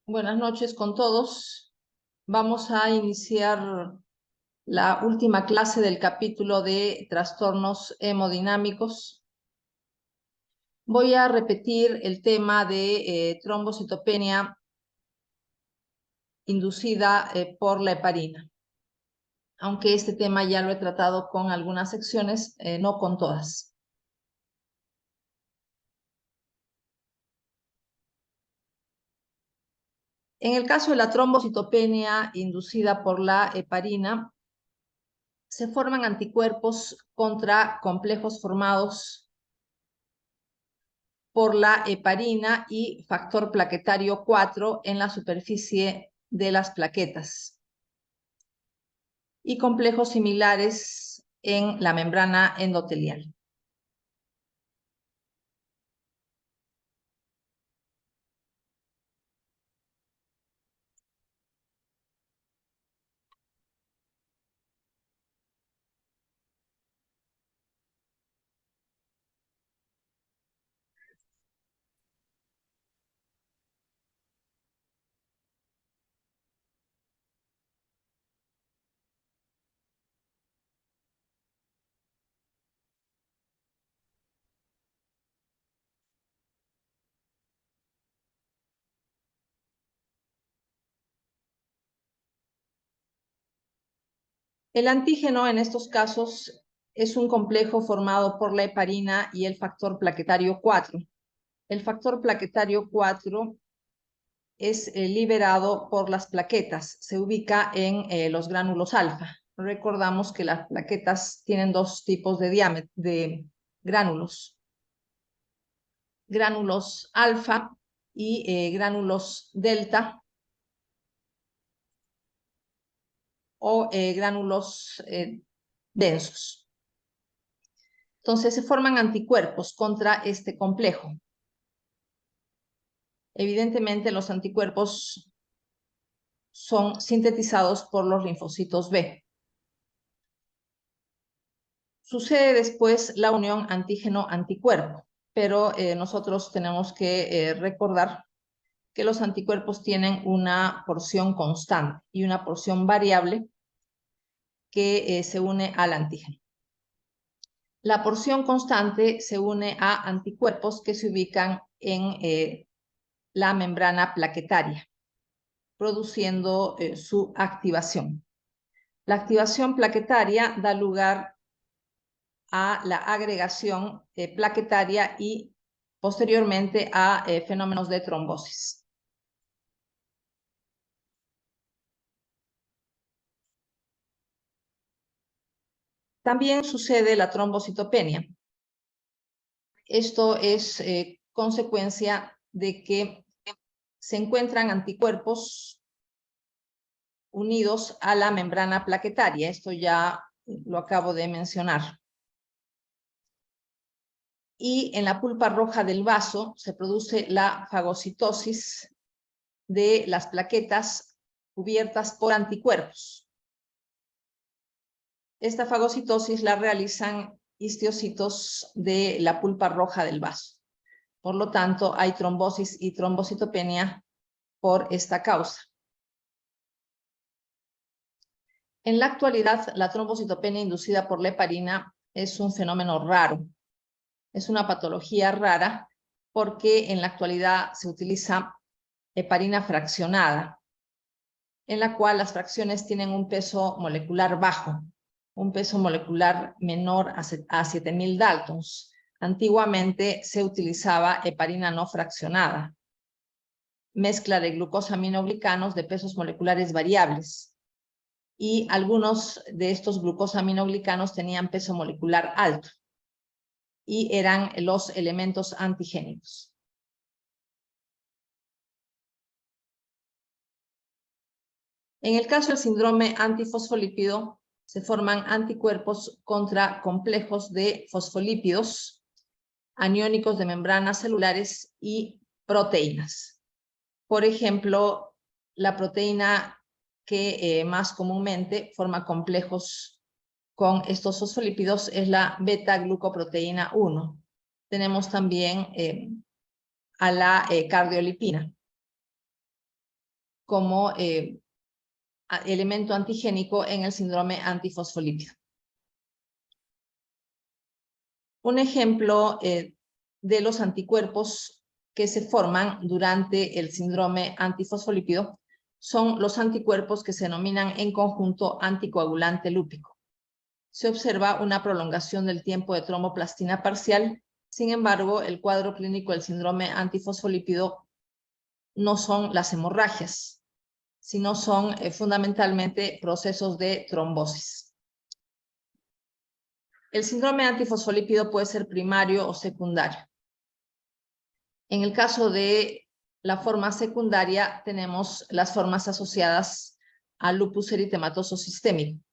Buenas noches con todos. Vamos a iniciar la última clase del capítulo de trastornos hemodinámicos. Voy a repetir el tema de trombocitopenia inducida por la heparina, aunque este tema ya lo he tratado con algunas secciones, no con todas. En el caso de la trombocitopenia inducida por la heparina, se forman anticuerpos contra complejos formados por la heparina y factor plaquetario 4 en la superficie de las plaquetas, y complejos similares en la membrana endotelial. El antígeno en estos casos es un complejo formado por la heparina y el factor plaquetario 4. El factor plaquetario 4 es liberado por las plaquetas, se ubica en los gránulos alfa. Recordamos que las plaquetas tienen dos tipos de gránulos. Gránulos alfa y gránulos delta, o gránulos densos. Entonces se forman anticuerpos contra este complejo. Evidentemente los anticuerpos son sintetizados por los linfocitos B. Sucede después la unión antígeno-anticuerpo, pero nosotros tenemos que recordar que los anticuerpos tienen una porción constante y una porción variable que se une al antígeno. La porción constante se une a anticuerpos que se ubican en la membrana plaquetaria, produciendo su activación. La activación plaquetaria da lugar a la agregación plaquetaria y posteriormente a fenómenos de trombosis. También sucede la trombocitopenia. Esto es consecuencia de que se encuentran anticuerpos unidos a la membrana plaquetaria. Esto ya lo acabo de mencionar. Y en la pulpa roja del vaso se produce la fagocitosis de las plaquetas cubiertas por anticuerpos. Esta fagocitosis la realizan histocitos de la pulpa roja del vaso. Por lo tanto, hay trombosis y trombocitopenia por esta causa. En la actualidad, la trombocitopenia inducida por la heparina es un fenómeno raro. Es una patología rara porque en la actualidad se utiliza heparina fraccionada, en la cual las fracciones tienen un peso molecular bajo, un peso molecular menor a 7.000 Daltons. Antiguamente se utilizaba heparina no fraccionada, mezcla de glucosaminoglicanos de pesos moleculares variables, y algunos de estos glucosaminoglicanos tenían peso molecular alto y eran los elementos antigénicos. En el caso del síndrome antifosfolípido, se forman anticuerpos contra complejos de fosfolípidos, aniónicos de membranas celulares y proteínas. Por ejemplo, la proteína que más comúnmente forma complejos con estos fosfolípidos es la beta-glucoproteína 1. Tenemos también a la cardiolipina. como elemento antigénico en el síndrome antifosfolípido. Un ejemplo de los anticuerpos que se forman durante el síndrome antifosfolípido son los anticuerpos que se denominan en conjunto anticoagulante lúpico. Se observa una prolongación del tiempo de tromboplastina parcial. Sin embargo, el cuadro clínico del síndrome antifosfolípido no son las hemorragias, sino son fundamentalmente procesos de trombosis. El síndrome antifosfolípido puede ser primario o secundario. En el caso de la forma secundaria, tenemos las formas asociadas al lupus eritematoso sistémico,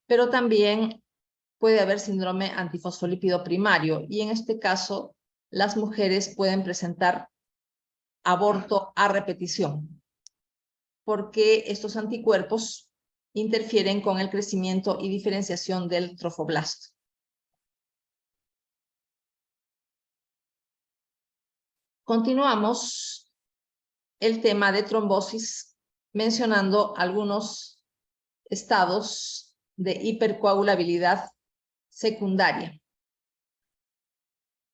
pero también puede haber síndrome antifosfolípido primario, y en este caso las mujeres pueden presentar aborto a repetición, porque estos anticuerpos interfieren con el crecimiento y diferenciación del trofoblasto. Continuamos el tema de trombosis mencionando algunos estados de hipercoagulabilidad secundaria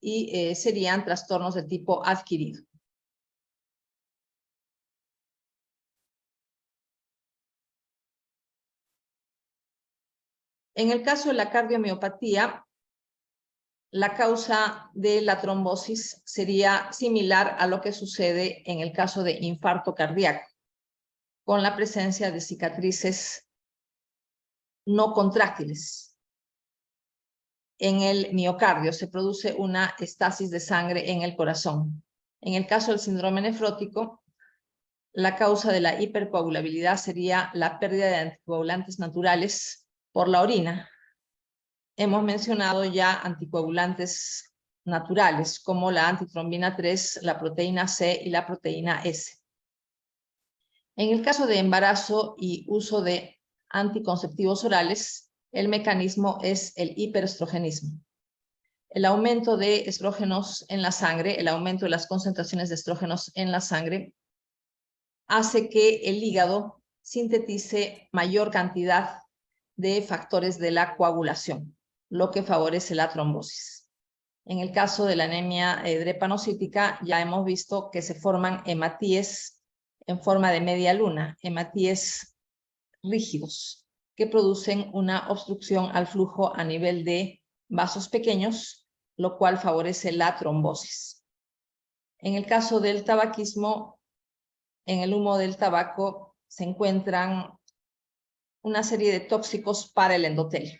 y serían trastornos de tipo adquirido. En el caso de la cardiomiopatía, la causa de la trombosis sería similar a lo que sucede en el caso de infarto cardíaco, con la presencia de cicatrices no contráctiles. En el miocardio se produce una estasis de sangre en el corazón. En el caso del síndrome nefrótico, la causa de la hipercoagulabilidad sería la pérdida de anticoagulantes naturales por la orina. Hemos mencionado ya anticoagulantes naturales como la antitrombina 3, la proteína C y la proteína S. En el caso de embarazo y uso de anticonceptivos orales, el mecanismo es el hiperestrogenismo. El aumento de estrógenos en la sangre, el aumento de las concentraciones de estrógenos en la sangre, hace que el hígado sintetice mayor cantidad de factores de la coagulación, lo que favorece la trombosis. En el caso de la anemia drepanocítica, ya hemos visto que se forman hematíes en forma de media luna, hematíes rígidos, que producen una obstrucción al flujo a nivel de vasos pequeños, lo cual favorece la trombosis. En el caso del tabaquismo, en el humo del tabaco se encuentran una serie de tóxicos para el endotelio.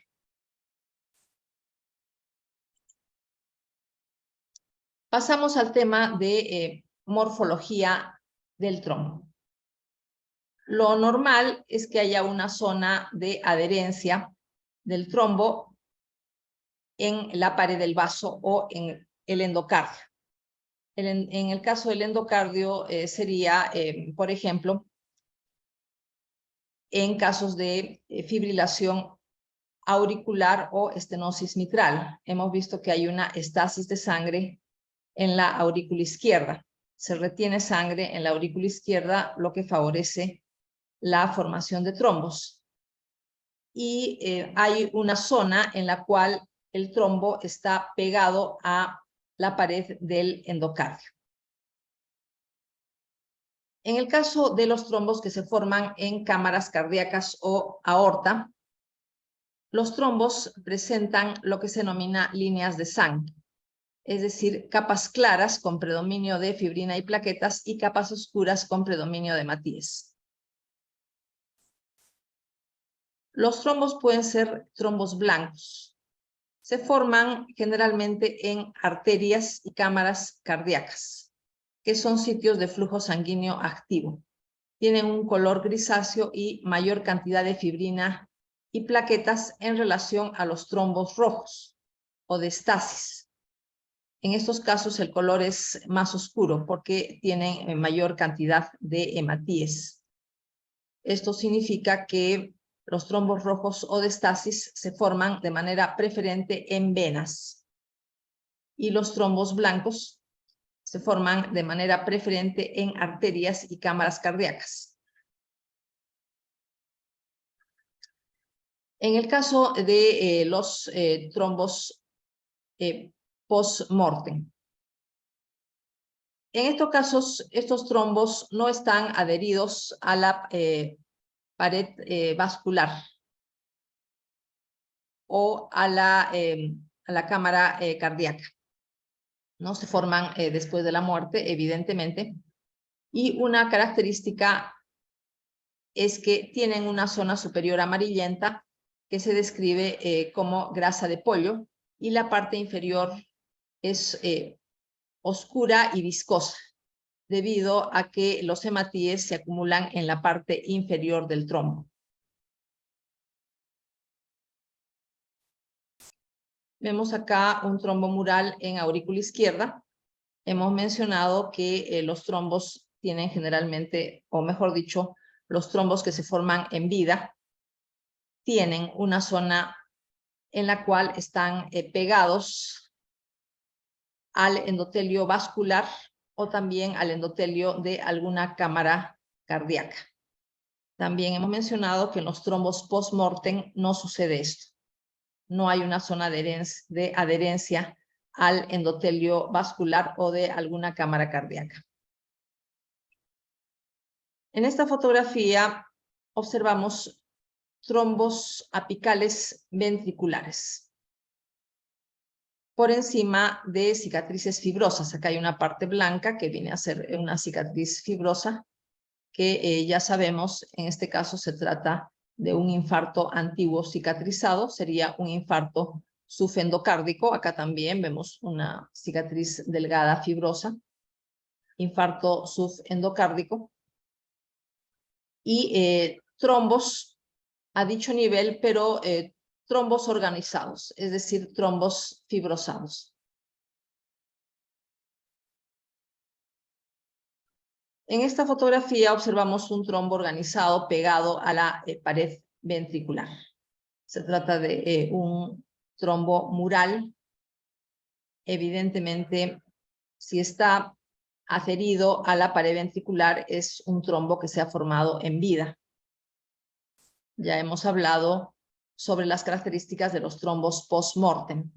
Pasamos al tema de morfología del trombo. Lo normal es que haya una zona de adherencia del trombo en la pared del vaso o en el endocardio. En el caso del endocardio sería, por ejemplo, en casos de fibrilación auricular o estenosis mitral. Hemos visto que hay una estasis de sangre en la aurícula izquierda. Se retiene sangre en la aurícula izquierda, lo que favorece la formación de trombos. Y hay una zona en la cual el trombo está pegado a la pared del endocardio. En el caso de los trombos que se forman en cámaras cardíacas o aorta, los trombos presentan lo que se denomina líneas de sangre, es decir, capas claras con predominio de fibrina y plaquetas y capas oscuras con predominio de hematíes. Los trombos pueden ser trombos blancos. Se forman generalmente en arterias y cámaras cardíacas, que son sitios de flujo sanguíneo activo. Tienen un color grisáceo y mayor cantidad de fibrina y plaquetas en relación a los trombos rojos o de estasis. En estos casos el color es más oscuro porque tienen mayor cantidad de hematíes. Esto significa que los trombos rojos o de estasis se forman de manera preferente en venas y los trombos blancos se forman de manera preferente en arterias y cámaras cardíacas. En el caso de los trombos post-mortem, en estos casos, estos trombos no están adheridos a la pared vascular o a la cámara cardíaca. No se forman después de la muerte, evidentemente. Y una característica es que tienen una zona superior amarillenta que se describe como grasa de pollo, y la parte inferior es oscura y viscosa, debido a que los hematíes se acumulan en la parte inferior del trombo. Vemos acá un trombo mural en aurícula izquierda. Hemos mencionado que los trombos tienen generalmente, o mejor dicho, los trombos que se forman en vida, tienen una zona en la cual están pegados al endotelio vascular o también al endotelio de alguna cámara cardíaca. También hemos mencionado que en los trombos post-mortem no sucede esto. No hay una zona de adherencia al endotelio vascular o de alguna cámara cardíaca. En esta fotografía observamos trombos apicales ventriculares por encima de cicatrices fibrosas. Acá hay una parte blanca que viene a ser una cicatriz fibrosa que ya sabemos, en este caso se trata de un infarto antiguo cicatrizado, sería un infarto subendocárdico. Acá también vemos una cicatriz delgada fibrosa, infarto subendocárdico, y trombos a dicho nivel, pero trombos organizados, es decir, trombos fibrosados. En esta fotografía observamos un trombo organizado pegado a la pared ventricular. Se trata de un trombo mural. Evidentemente, si está adherido a la pared ventricular, es un trombo que se ha formado en vida. Ya hemos hablado sobre las características de los trombos post-mortem.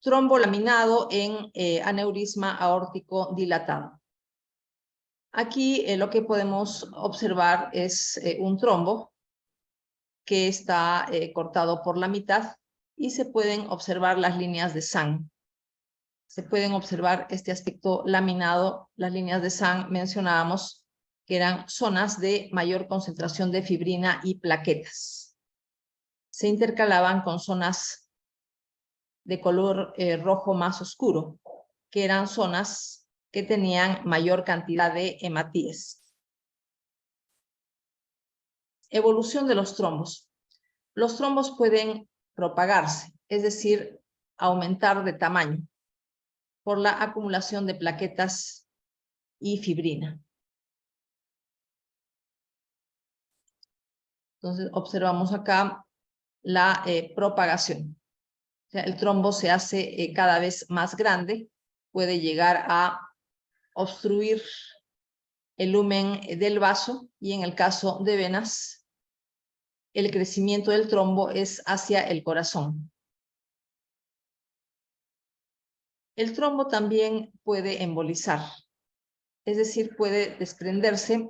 Trombo laminado en aneurisma aórtico dilatado. Aquí lo que podemos observar es un trombo que está cortado por la mitad y se pueden observar las líneas de Sang. Se pueden observar este aspecto laminado. Las líneas de Sang mencionábamos que eran zonas de mayor concentración de fibrina y plaquetas. Se intercalaban con zonas de color rojo más oscuro, que eran zonas que tenían mayor cantidad de hematíes. Evolución de los trombos. Los trombos pueden propagarse, es decir, aumentar de tamaño por la acumulación de plaquetas y fibrina. Entonces, observamos acá la propagación. O sea, el trombo se hace cada vez más grande, puede llegar a obstruir el lumen del vaso, y en el caso de venas, el crecimiento del trombo es hacia el corazón. El trombo también puede embolizar, es decir, puede desprenderse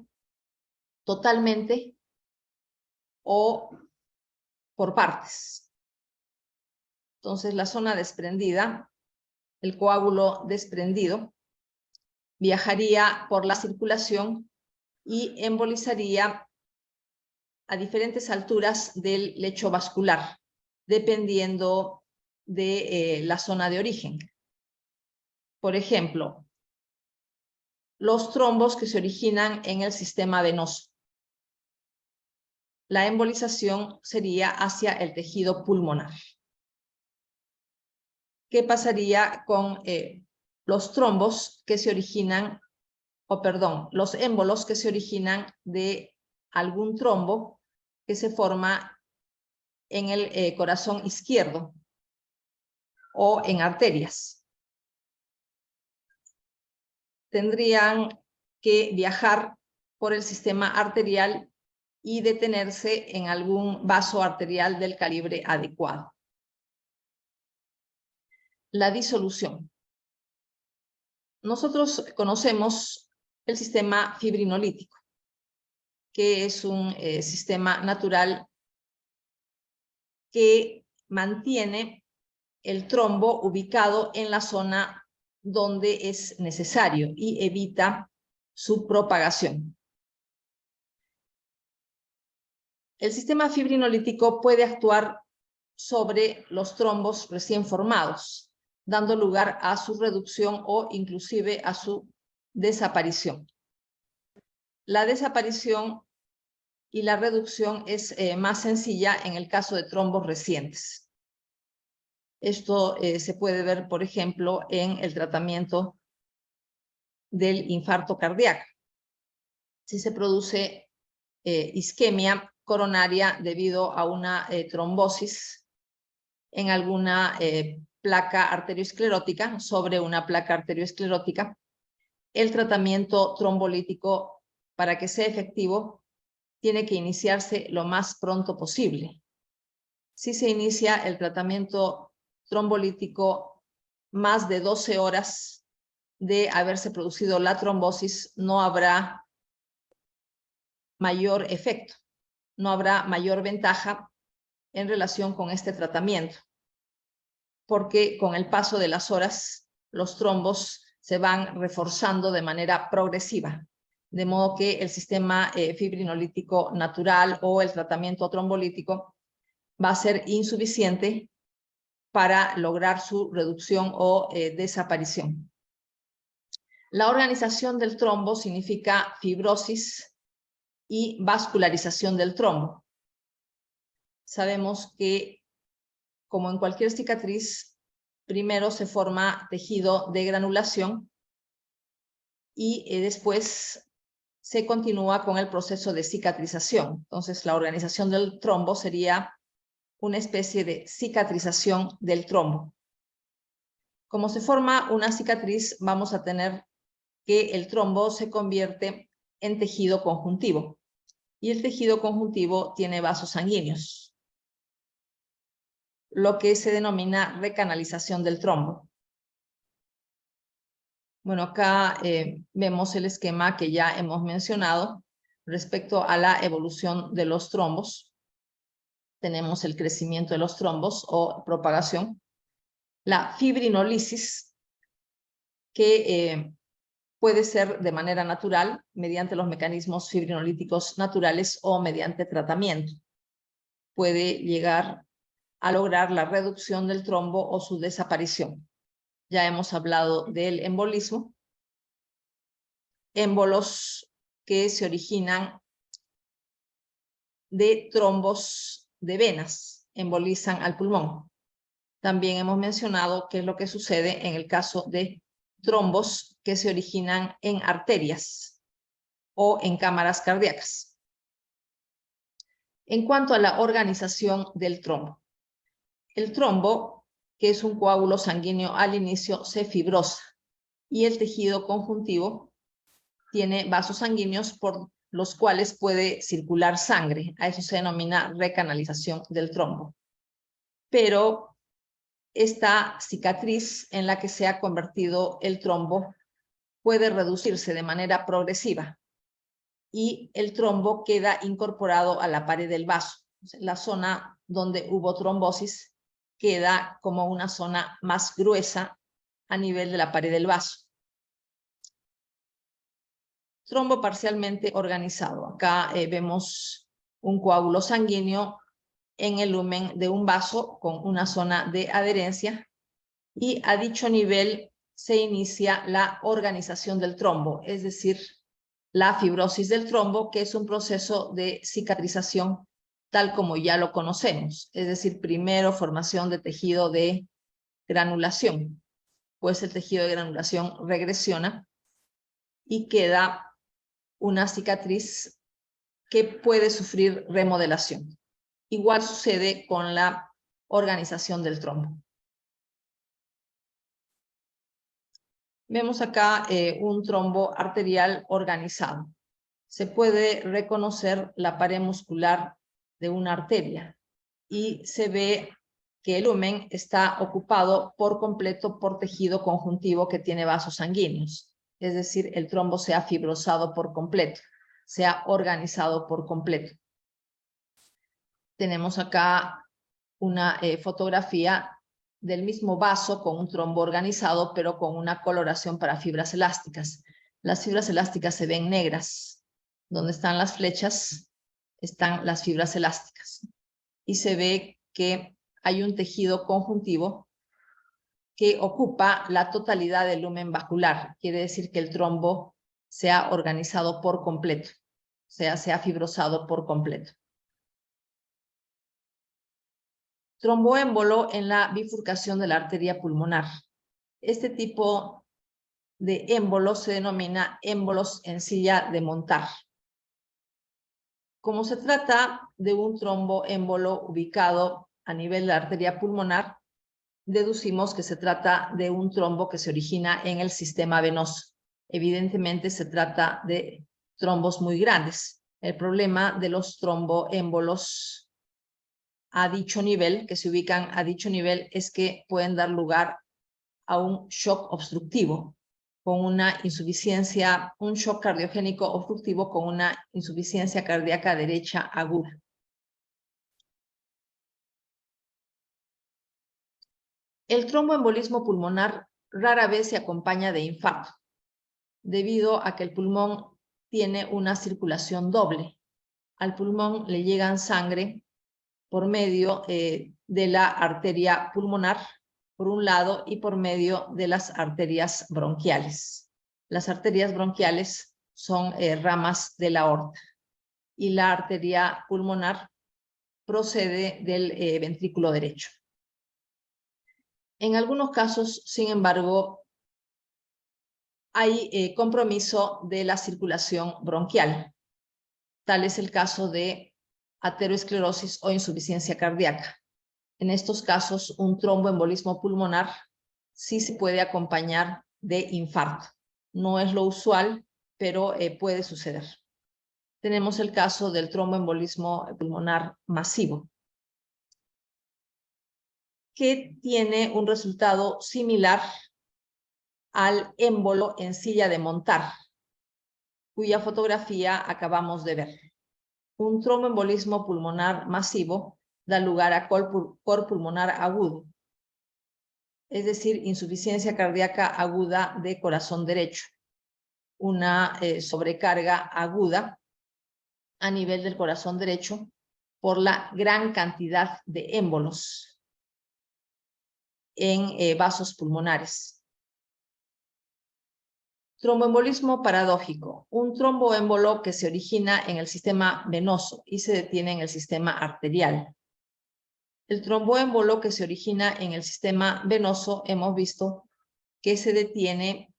totalmente o por partes. Entonces, la zona desprendida, el coágulo desprendido, viajaría por la circulación y embolizaría a diferentes alturas del lecho vascular, dependiendo de la zona de origen. Por ejemplo, los trombos que se originan en el sistema venoso. La embolización sería hacia el tejido pulmonar. ¿Qué pasaría con los trombos que se originan, los émbolos que se originan de algún trombo que se forma en el corazón izquierdo o en arterias? Tendrían que viajar por el sistema arterial y detenerse en algún vaso arterial del calibre adecuado. La disolución. Nosotros conocemos el sistema fibrinolítico, que es un sistema natural que mantiene el trombo ubicado en la zona donde es necesario y evita su propagación. El sistema fibrinolítico puede actuar sobre los trombos recién formados, dando lugar a su reducción o inclusive a su desaparición. La desaparición y la reducción es más sencilla en el caso de trombos recientes. Esto se puede ver, por ejemplo, en el tratamiento del infarto cardíaco. Si se produce isquemia coronaria debido a una trombosis en alguna placa arteriosclerótica, sobre una placa arteriosclerótica, el tratamiento trombolítico, para que sea efectivo, tiene que iniciarse lo más pronto posible. Si se inicia el tratamiento trombolítico más de 12 horas de haberse producido la trombosis, no habrá mayor efecto, no habrá mayor ventaja en relación con este tratamiento, porque con el paso de las horas los trombos se van reforzando de manera progresiva, de modo que el sistema fibrinolítico natural o el tratamiento trombolítico va a ser insuficiente para lograr su reducción o desaparición. La organización del trombo significa fibrosis y vascularización del trombo. Sabemos que, como en cualquier cicatriz, primero se forma tejido de granulación y después se continúa con el proceso de cicatrización. Entonces, la organización del trombo sería una especie de cicatrización del trombo. Como se forma una cicatriz, vamos a tener que el trombo se convierte en tejido conjuntivo. Y el tejido conjuntivo tiene vasos sanguíneos, lo que se denomina recanalización del trombo. Bueno, acá vemos el esquema que ya hemos mencionado respecto a la evolución de los trombos. Tenemos el crecimiento de los trombos o propagación. La fibrinolisis, que puede ser de manera natural, mediante los mecanismos fibrinolíticos naturales o mediante tratamiento. Puede llegar a lograr la reducción del trombo o su desaparición. Ya hemos hablado del embolismo. Émbolos que se originan de trombos de venas, embolizan al pulmón. También hemos mencionado qué es lo que sucede en el caso de trombos que se originan en arterias o en cámaras cardíacas. En cuanto a la organización del trombo, el trombo, que es un coágulo sanguíneo al inicio, se fibrosa y el tejido conjuntivo tiene vasos sanguíneos por los cuales puede circular sangre. A eso se denomina recanalización del trombo. Pero esta cicatriz en la que se ha convertido el trombo puede reducirse de manera progresiva y el trombo queda incorporado a la pared del vaso. La zona donde hubo trombosis queda como una zona más gruesa a nivel de la pared del vaso. Trombo parcialmente organizado. Acá vemos un coágulo sanguíneo en el lumen de un vaso con una zona de adherencia y a dicho nivel se inicia la organización del trombo, es decir, la fibrosis del trombo, que es un proceso de cicatrización tal como ya lo conocemos, es decir, primero formación de tejido de granulación, pues el tejido de granulación regresiona y queda una cicatriz que puede sufrir remodelación. Igual sucede con la organización del trombo. Vemos acá un trombo arterial organizado. se puede reconocer la pared muscular de una arteria y se ve que el lumen está ocupado por completo por tejido conjuntivo que tiene vasos sanguíneos. Es decir, el trombo se ha fibrosado por completo, se ha organizado por completo. Tenemos acá una fotografía del mismo vaso con un trombo organizado, pero con una coloración para fibras elásticas. Las fibras elásticas se ven negras. Donde están las flechas están las fibras elásticas. Y se ve que hay un tejido conjuntivo que ocupa la totalidad del lumen vascular. Quiere decir que el trombo se ha organizado por completo, o sea, se ha fibrosado por completo. Tromboémbolo en la bifurcación de la arteria pulmonar. Este tipo de émbolos se denomina émbolos en silla de montar. Como se trata de un tromboémbolo ubicado a nivel de la arteria pulmonar, deducimos que se trata de un trombo que se origina en el sistema venoso. Evidentemente se trata de trombos muy grandes. El problema de los tromboémbolos a dicho nivel, que se ubican a dicho nivel, es que pueden dar lugar a un shock obstructivo, con una insuficiencia, un shock cardiogénico obstructivo con una insuficiencia cardíaca derecha aguda. El tromboembolismo pulmonar rara vez se acompaña de infarto, debido a que el pulmón tiene una circulación doble. Al pulmón le llegan sangre por medio de la arteria pulmonar, por un lado, y por medio de las arterias bronquiales. Las arterias bronquiales son ramas de la aorta, y la arteria pulmonar procede del ventrículo derecho. En algunos casos, sin embargo, hay compromiso de la circulación bronquial. Tal es el caso de ateroesclerosis o insuficiencia cardíaca. En estos casos, un tromboembolismo pulmonar sí se puede acompañar de infarto. No es lo usual, pero puede suceder. Tenemos el caso del tromboembolismo pulmonar masivo, que tiene un resultado similar al émbolo en silla de montar, cuya fotografía acabamos de ver. Un tromboembolismo pulmonar masivo da lugar a cor pulmonar agudo, es decir, insuficiencia cardíaca aguda de corazón derecho, una sobrecarga aguda a nivel del corazón derecho por la gran cantidad de émbolos en vasos pulmonares. Tromboembolismo paradójico, un tromboémbolo que se origina en el sistema venoso y se detiene en el sistema arterial. El tromboémbolo que se origina en el sistema venoso hemos visto que se detiene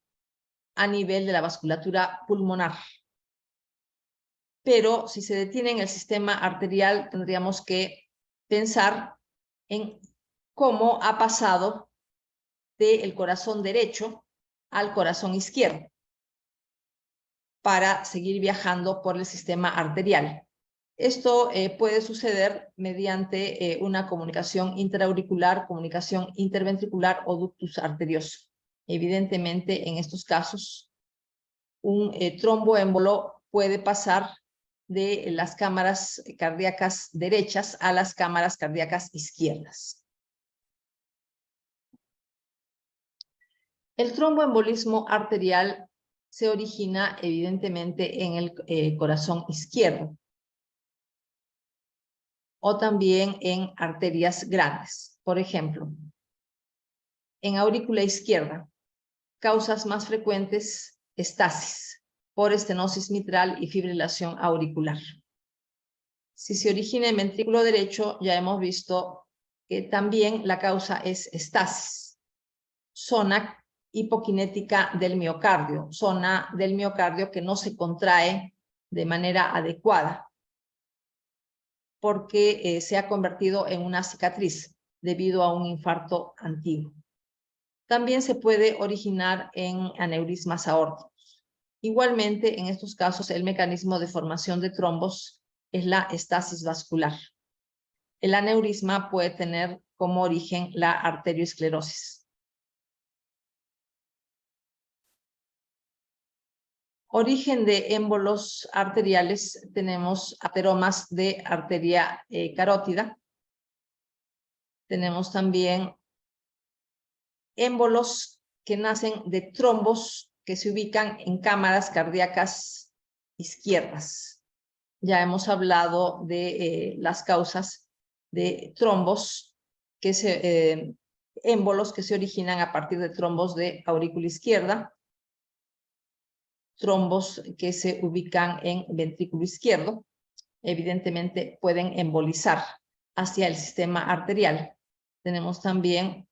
a nivel de la vasculatura pulmonar. Pero si se detiene en el sistema arterial, tendríamos que pensar en cómo ha pasado del corazón derecho al corazón izquierdo para seguir viajando por el sistema arterial. Esto puede suceder mediante una comunicación intraauricular, comunicación interventricular o ductus arterioso. Evidentemente, en estos casos, un tromboémbolo puede pasar de las cámaras cardíacas derechas a las cámaras cardíacas izquierdas. El tromboembolismo arterial se origina evidentemente en el corazón izquierdo o también en arterias grandes. Por ejemplo, en aurícula izquierda, causas más frecuentes, estasis por estenosis mitral y fibrilación auricular. Si se origina en ventrículo derecho, ya hemos visto que también la causa es estasis, zona hipokinética del miocardio, zona del miocardio que no se contrae de manera adecuada porque se ha convertido en una cicatriz debido a un infarto antiguo. También se puede originar en aneurismas aórticos. Igualmente, en estos casos, el mecanismo de formación de trombos es la estasis vascular. El aneurisma puede tener como origen la arterioesclerosis. Origen de émbolos arteriales, tenemos ateromas de arteria carótida. Tenemos también émbolos que nacen de trombos que se ubican en cámaras cardíacas izquierdas. Ya hemos hablado de las causas de trombos, émbolos que se originan a partir de trombos de aurícula izquierda, trombos que se ubican en ventrículo izquierdo, evidentemente pueden embolizar hacia el sistema arterial. Tenemos también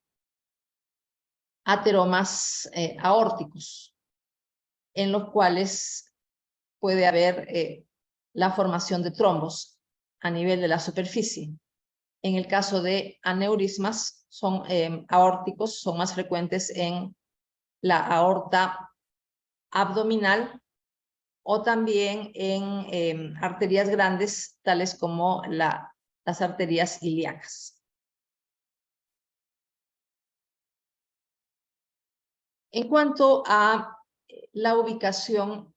ateromas aórticos, en los cuales puede haber la formación de trombos a nivel de la superficie. En el caso de aneurismas son aórticos, son más frecuentes en la aorta abdominal o también en arterias grandes, tales como las arterias ilíacas. En cuanto a la ubicación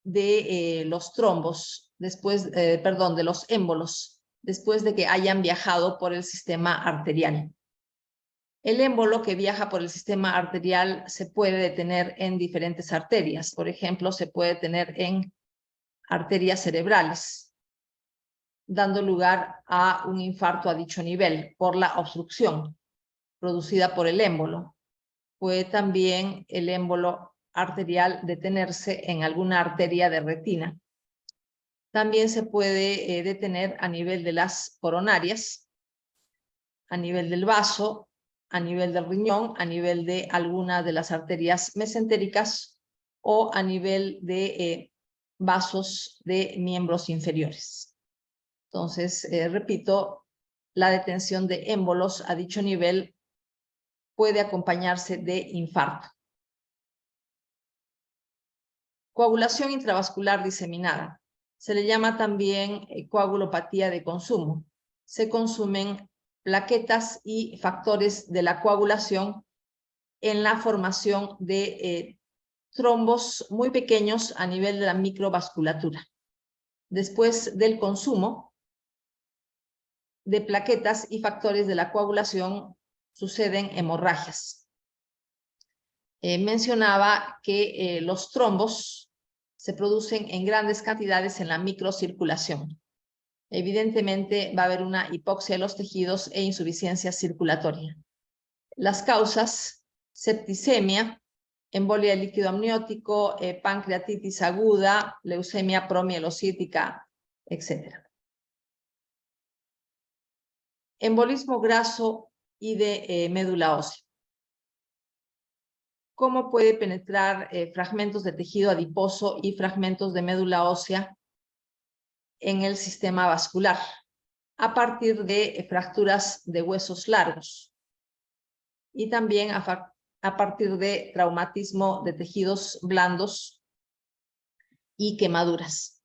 de los trombos, de los émbolos, después de que hayan viajado por el sistema arterial. El émbolo que viaja por el sistema arterial se puede detener en diferentes arterias. Por ejemplo, se puede detener en arterias cerebrales, dando lugar a un infarto a dicho nivel por la obstrucción producida por el émbolo. Puede también el émbolo arterial detenerse en alguna arteria de retina. También se puede detener a nivel de las coronarias, a nivel del vaso, a nivel del riñón, a nivel de alguna de las arterias mesentéricas o a nivel de vasos de miembros inferiores. Entonces, repito, la detención de émbolos a dicho nivel puede acompañarse de infarto. Coagulación intravascular diseminada. Se le llama también coagulopatía de consumo. Se consumen plaquetas y factores de la coagulación en la formación de trombos muy pequeños a nivel de la microvasculatura. Después del consumo de plaquetas y factores de la coagulación suceden hemorragias. Mencionaba que los trombos se producen en grandes cantidades en la microcirculación. Evidentemente va a haber una hipoxia de los tejidos e insuficiencia circulatoria. Las causas: septicemia, embolia de líquido amniótico, pancreatitis aguda, leucemia promielocítica, etc. Embolismo graso y de médula ósea. ¿Cómo puede penetrar fragmentos de tejido adiposo y fragmentos de médula ósea en el sistema vascular? A partir de fracturas de huesos largos y también a partir de traumatismo de tejidos blandos y quemaduras.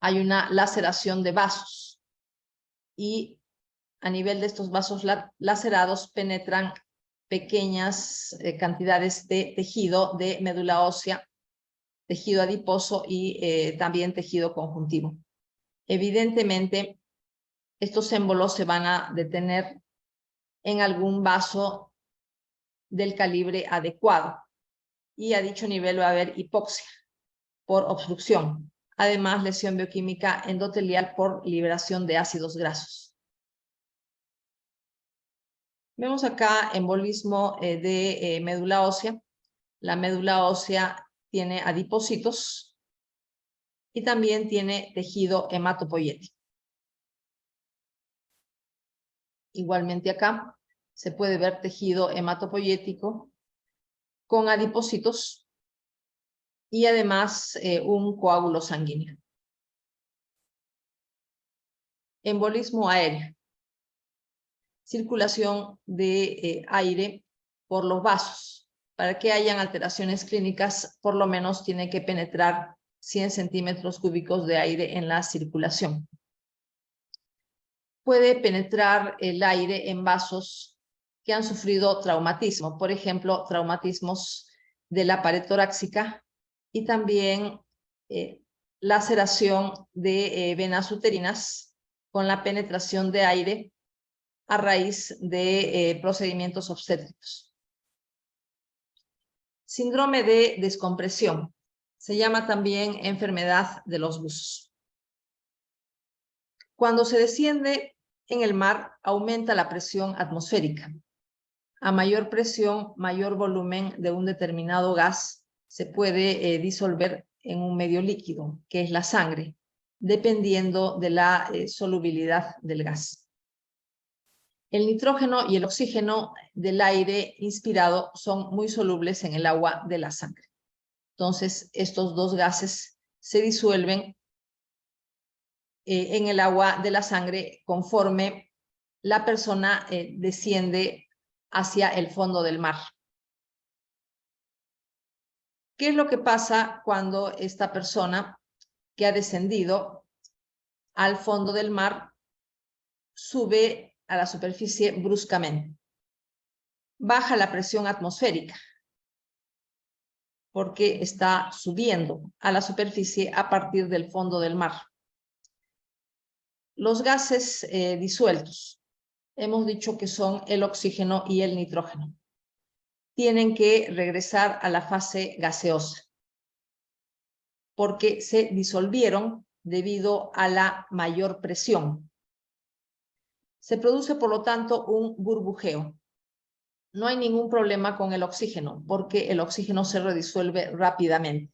Hay una laceración de vasos y a nivel de estos vasos lacerados penetran pequeñas cantidades de tejido de médula ósea, tejido adiposo y también tejido conjuntivo. Evidentemente, estos émbolos se van a detener en algún vaso del calibre adecuado y a dicho nivel va a haber hipoxia por obstrucción. Además, lesión bioquímica endotelial por liberación de ácidos grasos. Vemos acá embolismo de médula ósea. La médula ósea tiene adipocitos y también tiene tejido hematopoyético. Igualmente acá se puede ver tejido hematopoyético con adipocitos y además un coágulo sanguíneo. Embolismo aéreo. Circulación de aire por los vasos, Para que hayan alteraciones clínicas, por lo menos tiene que penetrar 100 centímetros cúbicos de aire en la circulación. Puede penetrar el aire en vasos que han sufrido traumatismo, por ejemplo, traumatismos de la pared torácica y también laceración de venas uterinas con la penetración de aire a raíz de procedimientos obstétricos. Síndrome de descompresión. Se llama también enfermedad de los buzos. Cuando se desciende en el mar, aumenta la presión atmosférica. A mayor presión, mayor volumen de un determinado gas se puede disolver en un medio líquido, que es la sangre, dependiendo de la solubilidad del gas. El nitrógeno y el oxígeno del aire inspirado son muy solubles en el agua de la sangre. Entonces, estos dos gases se disuelven en el agua de la sangre conforme la persona desciende hacia el fondo del mar. ¿Qué es lo que pasa cuando esta persona que ha descendido al fondo del mar sube a la superficie bruscamente? Baja la presión atmosférica porque está subiendo a la superficie a partir del fondo del mar. Los gases disueltos, hemos dicho que son el oxígeno y el nitrógeno, tienen que regresar a la fase gaseosa porque se disolvieron debido a la mayor presión. Se produce, por lo tanto, un burbujeo. No hay ningún problema con el oxígeno porque el oxígeno se redisuelve rápidamente.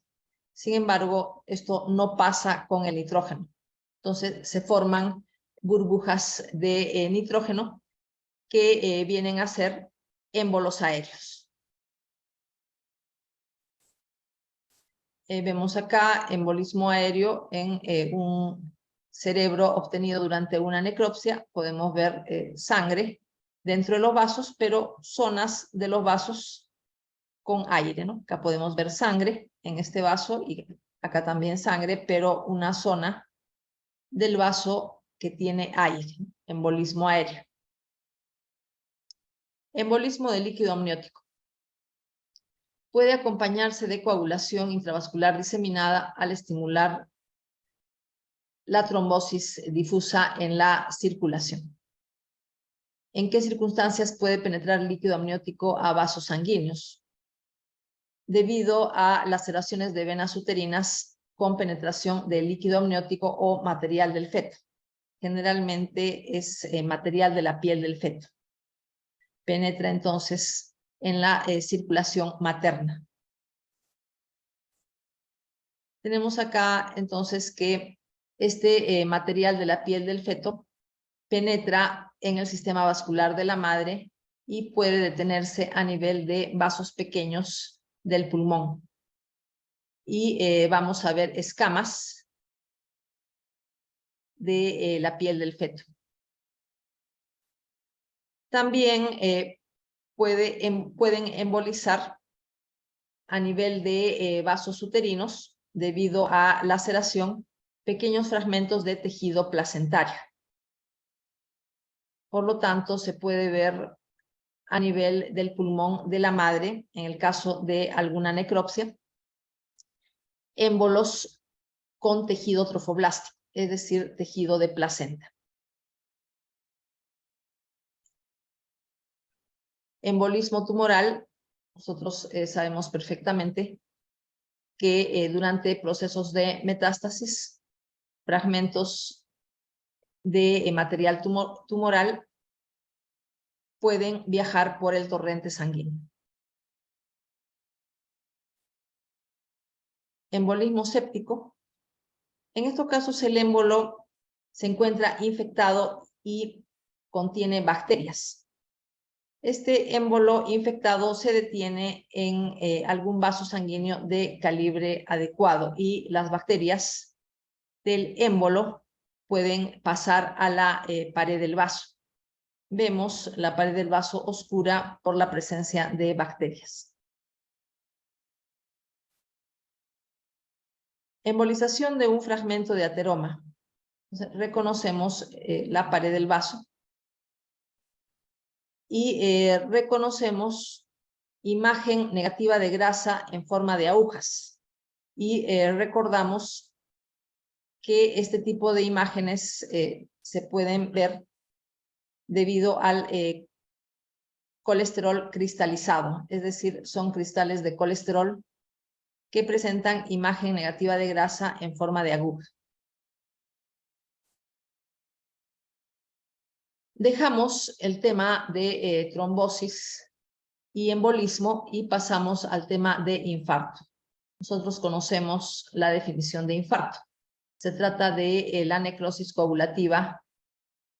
Sin embargo, esto no pasa con el nitrógeno. Entonces se forman burbujas de nitrógeno que vienen a ser émbolos aéreos. Vemos acá embolismo aéreo en un cerebro obtenido durante una necropsia. Podemos ver sangre dentro de los vasos, pero zonas de los vasos con aire, ¿no? Acá podemos ver sangre en este vaso y acá también sangre, pero una zona del vaso que tiene aire, embolismo aéreo. Embolismo de líquido amniótico. Puede acompañarse de coagulación intravascular diseminada al estimular la trombosis difusa en la circulación. ¿En qué circunstancias puede penetrar líquido amniótico a vasos sanguíneos? Debido a laceraciones de venas uterinas con penetración de líquido amniótico o material del feto. Generalmente es material de la piel del feto. Penetra entonces en la circulación materna. Tenemos acá entonces que este material de la piel del feto penetra en el sistema vascular de la madre y puede detenerse a nivel de vasos pequeños del pulmón. Y vamos a ver escamas de la piel del feto. También pueden embolizar a nivel de vasos uterinos debido a laceración pequeños fragmentos de tejido placentario. Por lo tanto, se puede ver a nivel del pulmón de la madre, en el caso de alguna necropsia, émbolos con tejido trofoblástico, es decir, tejido de placenta. Embolismo tumoral, nosotros sabemos perfectamente que durante procesos de metástasis, fragmentos de material tumoral pueden viajar por el torrente sanguíneo. Embolismo séptico. En estos casos el émbolo se encuentra infectado y contiene bacterias. Este émbolo infectado se detiene en algún vaso sanguíneo de calibre adecuado y las bacterias del émbolo pueden pasar a la pared del vaso. Vemos la pared del vaso oscura por la presencia de bacterias. Embolización de un fragmento de ateroma. Entonces, reconocemos la pared del vaso y reconocemos imagen negativa de grasa en forma de agujas. Y recordamos que este tipo de imágenes se pueden ver debido al colesterol cristalizado, es decir, son cristales de colesterol que presentan imagen negativa de grasa en forma de aguja. Dejamos el tema de trombosis y embolismo y pasamos al tema de infarto. Nosotros conocemos la definición de infarto. Se trata de la necrosis coagulativa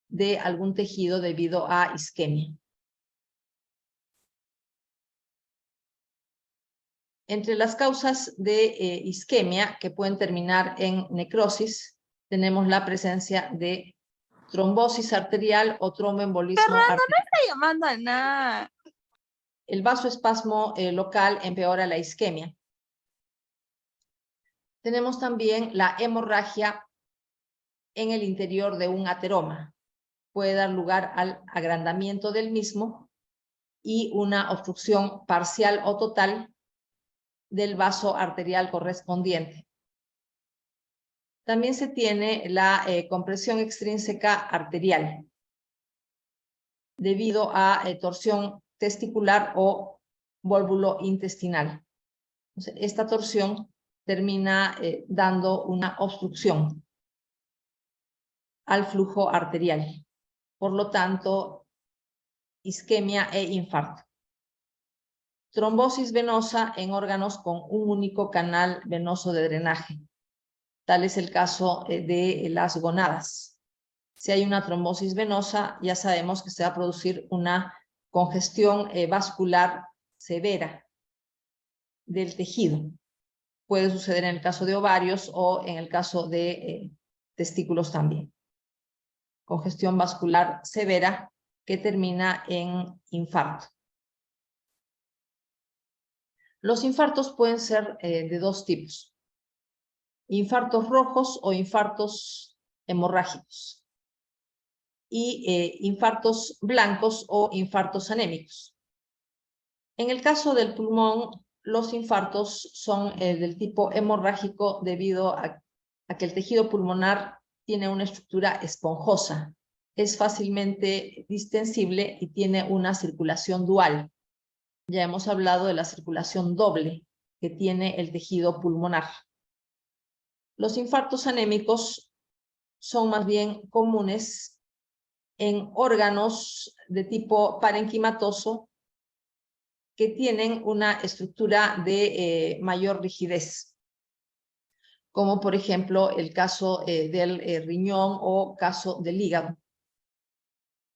de algún tejido debido a isquemia. Entre las causas de isquemia que pueden terminar en necrosis, tenemos la presencia de trombosis arterial o tromboembolismo arterial. No está llamando a nada. El vasoespasmo local empeora la isquemia. Tenemos también la hemorragia en el interior de un ateroma. Puede dar lugar al agrandamiento del mismo y una obstrucción parcial o total del vaso arterial correspondiente. También se tiene la compresión extrínseca arterial debido a torsión testicular o vólvulo intestinal. Entonces, esta torsión termina dando una obstrucción al flujo arterial. Por lo tanto, isquemia e infarto. Trombosis venosa en órganos con un único canal venoso de drenaje. Tal es el caso de las gonadas. Si hay una trombosis venosa, ya sabemos que se va a producir una congestión vascular severa del tejido. Puede suceder en el caso de ovarios o en el caso de testículos también. Congestión vascular severa que termina en infarto. Los infartos pueden ser de dos tipos. Infartos rojos o infartos hemorrágicos. Y infartos blancos o infartos anémicos. En el caso del pulmón, los infartos son del tipo hemorrágico debido a que el tejido pulmonar tiene una estructura esponjosa, es fácilmente distensible y tiene una circulación dual. Ya hemos hablado de la circulación doble que tiene el tejido pulmonar. Los infartos anémicos son más bien comunes en órganos de tipo parenquimatoso que tienen una estructura de mayor rigidez, como por ejemplo el caso del riñón o caso del hígado.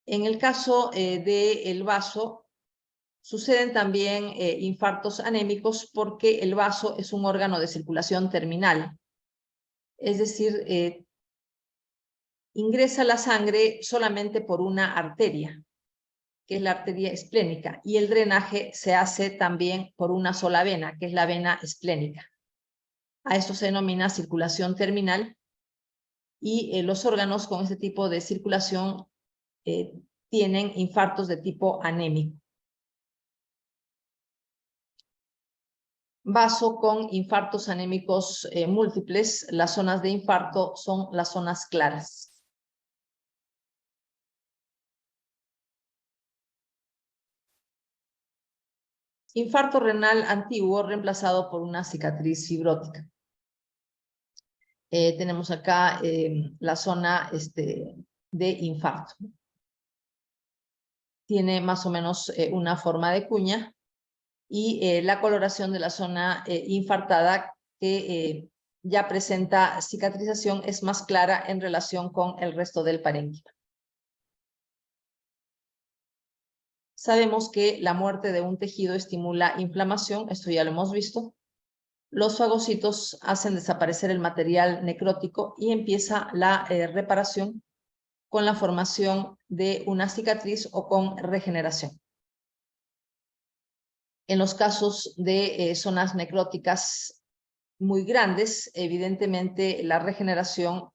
En el caso del vaso, suceden también infartos anémicos porque el vaso es un órgano de circulación terminal. Es decir, ingresa la sangre solamente por una arteria, que es la arteria esplénica, y el drenaje se hace también por una sola vena, que es la vena esplénica. A esto se denomina circulación terminal, y los órganos con este tipo de circulación tienen infartos de tipo anémico. Vaso con infartos anémicos múltiples, las zonas de infarto son las zonas claras. Infarto renal antiguo reemplazado por una cicatriz fibrótica. Tenemos acá la zona de infarto. Tiene más o menos una forma de cuña y la coloración de la zona infartada que ya presenta cicatrización es más clara en relación con el resto del parénquima. Sabemos que la muerte de un tejido estimula inflamación, esto ya lo hemos visto. Los fagocitos hacen desaparecer el material necrótico y empieza la reparación con la formación de una cicatriz o con regeneración. En los casos de zonas necróticas muy grandes, evidentemente la regeneración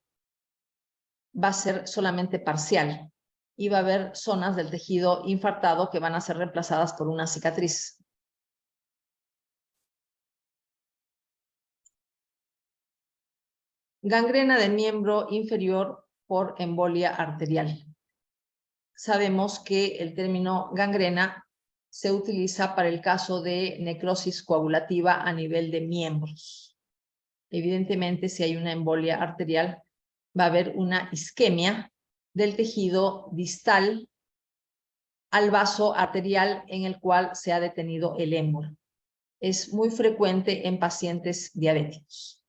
va a ser solamente parcial y va a haber zonas del tejido infartado que van a ser reemplazadas por una cicatriz. Gangrena del miembro inferior por embolia arterial. Sabemos que el término gangrena se utiliza para el caso de necrosis coagulativa a nivel de miembros. Evidentemente, si hay una embolia arterial, va a haber una isquemia del tejido distal al vaso arterial en el cual se ha detenido el émbolo. Es muy frecuente en pacientes diabéticos.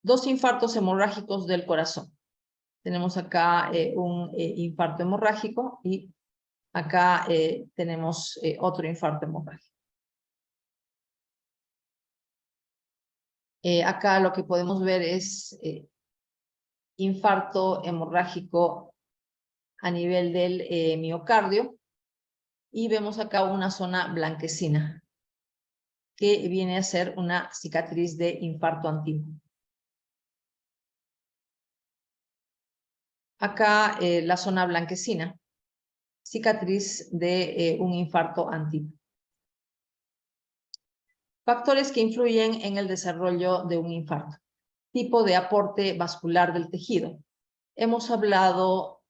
Dos infartos hemorrágicos del corazón. Tenemos acá un infarto hemorrágico y acá tenemos otro infarto hemorrágico. Acá lo que podemos ver es infarto hemorrágico a nivel del miocardio y vemos acá una zona blanquecina que viene a ser una cicatriz de infarto antiguo. Acá la zona blanquecina, cicatriz de un infarto antiguo. Factores que influyen en el desarrollo de un infarto. Tipo de aporte vascular del tejido. Hemos hablado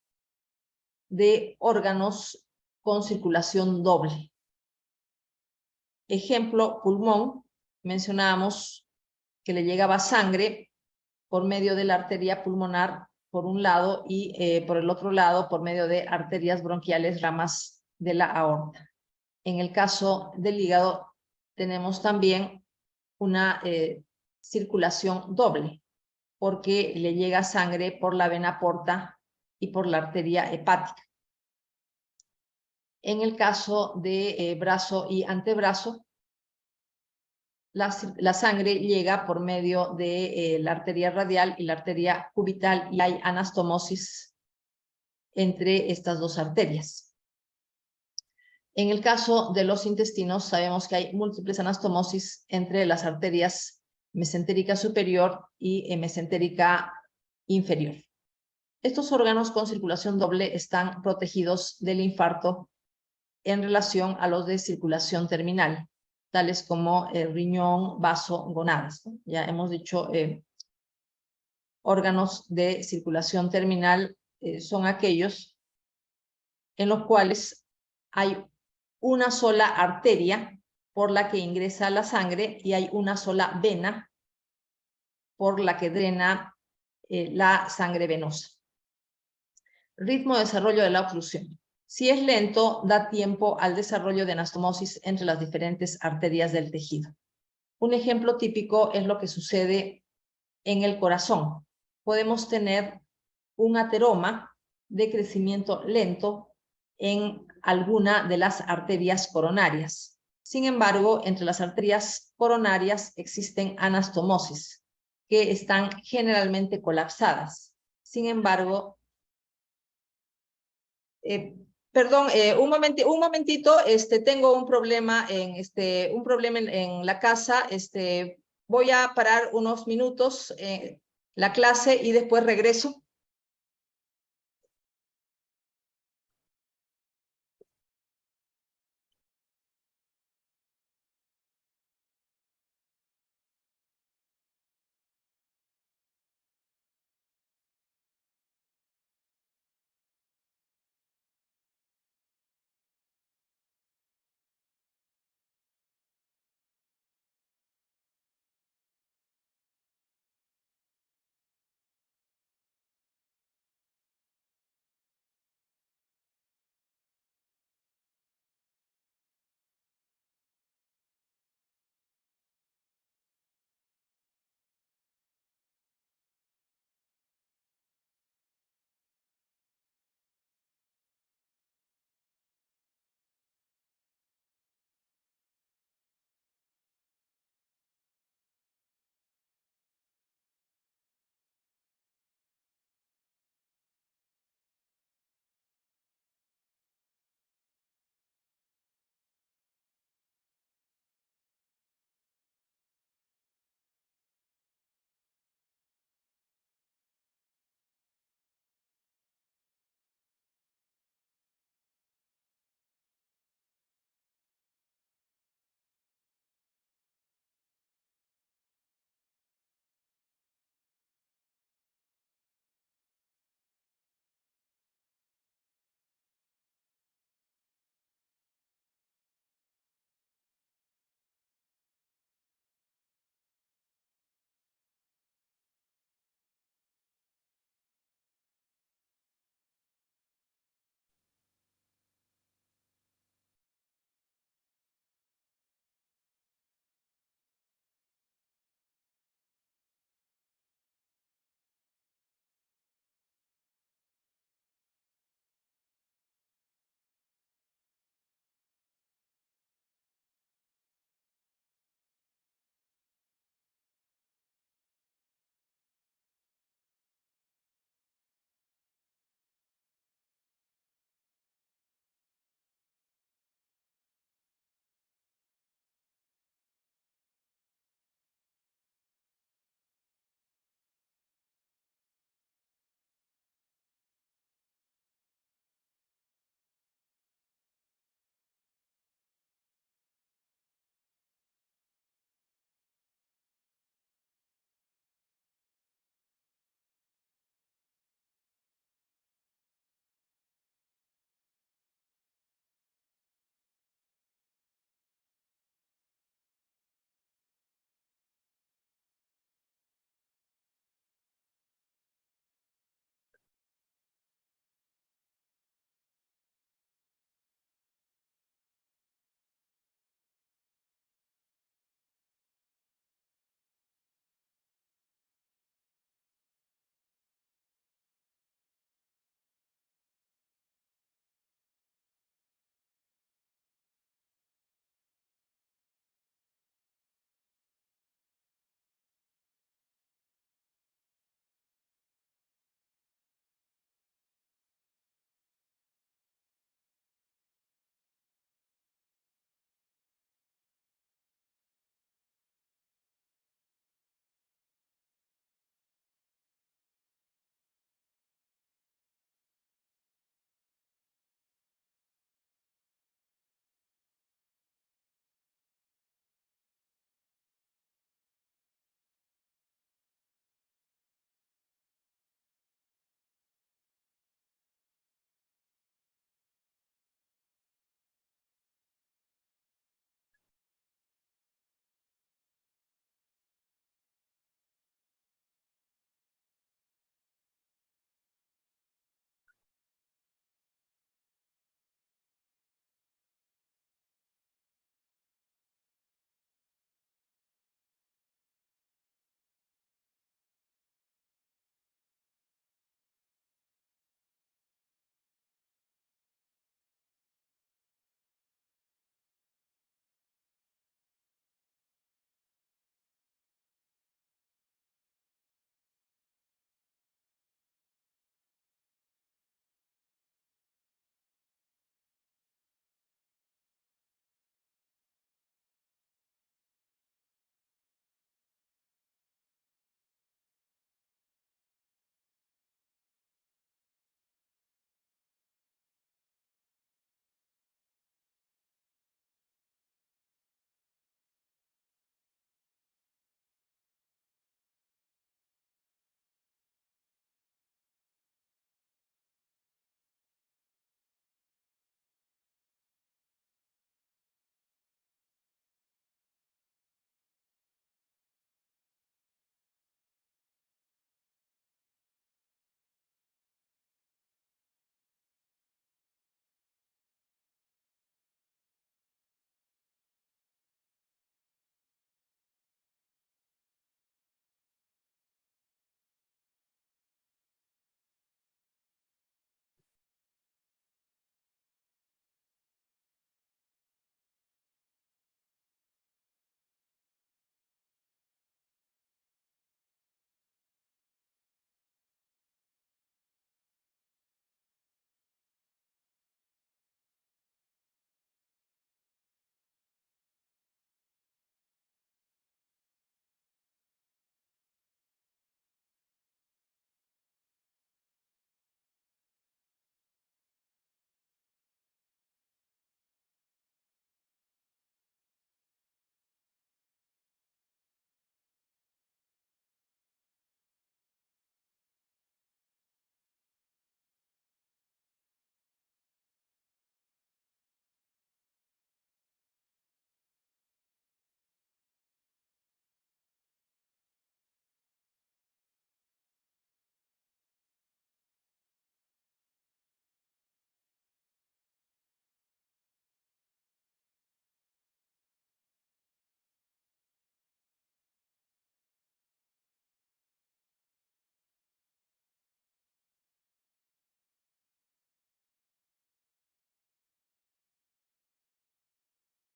de órganos con circulación doble. Ejemplo, pulmón. Mencionábamos que le llegaba sangre por medio de la arteria pulmonar por un lado y por el otro lado por medio de arterias bronquiales, ramas de la aorta. En el caso del hígado tenemos también una circulación doble, porque le llega sangre por la vena porta y por la arteria hepática. En el caso de brazo y antebrazo, la sangre llega por medio de la arteria radial y la arteria cubital y hay anastomosis entre estas dos arterias. En el caso de los intestinos, sabemos que hay múltiples anastomosis entre las arterias mesentérica superior y mesentérica inferior. Estos órganos con circulación doble están protegidos del infarto en relación a los de circulación terminal, tales como el riñón, vaso, gonadas. Ya hemos dicho, órganos de circulación terminal son aquellos en los cuales hay una sola arteria por la que ingresa la sangre y hay una sola vena por la que drena la sangre venosa. Ritmo de desarrollo de la oclusión. Si es lento, da tiempo al desarrollo de anastomosis entre las diferentes arterias del tejido. Un ejemplo típico es lo que sucede en el corazón. Podemos tener un ateroma de crecimiento lento en alguna de las arterias coronarias. Sin embargo, entre las arterias coronarias existen anastomosis que están generalmente colapsadas. Sin embargo, perdón, un momentito, tengo un problema en la casa, voy a parar unos minutos la clase y después regreso.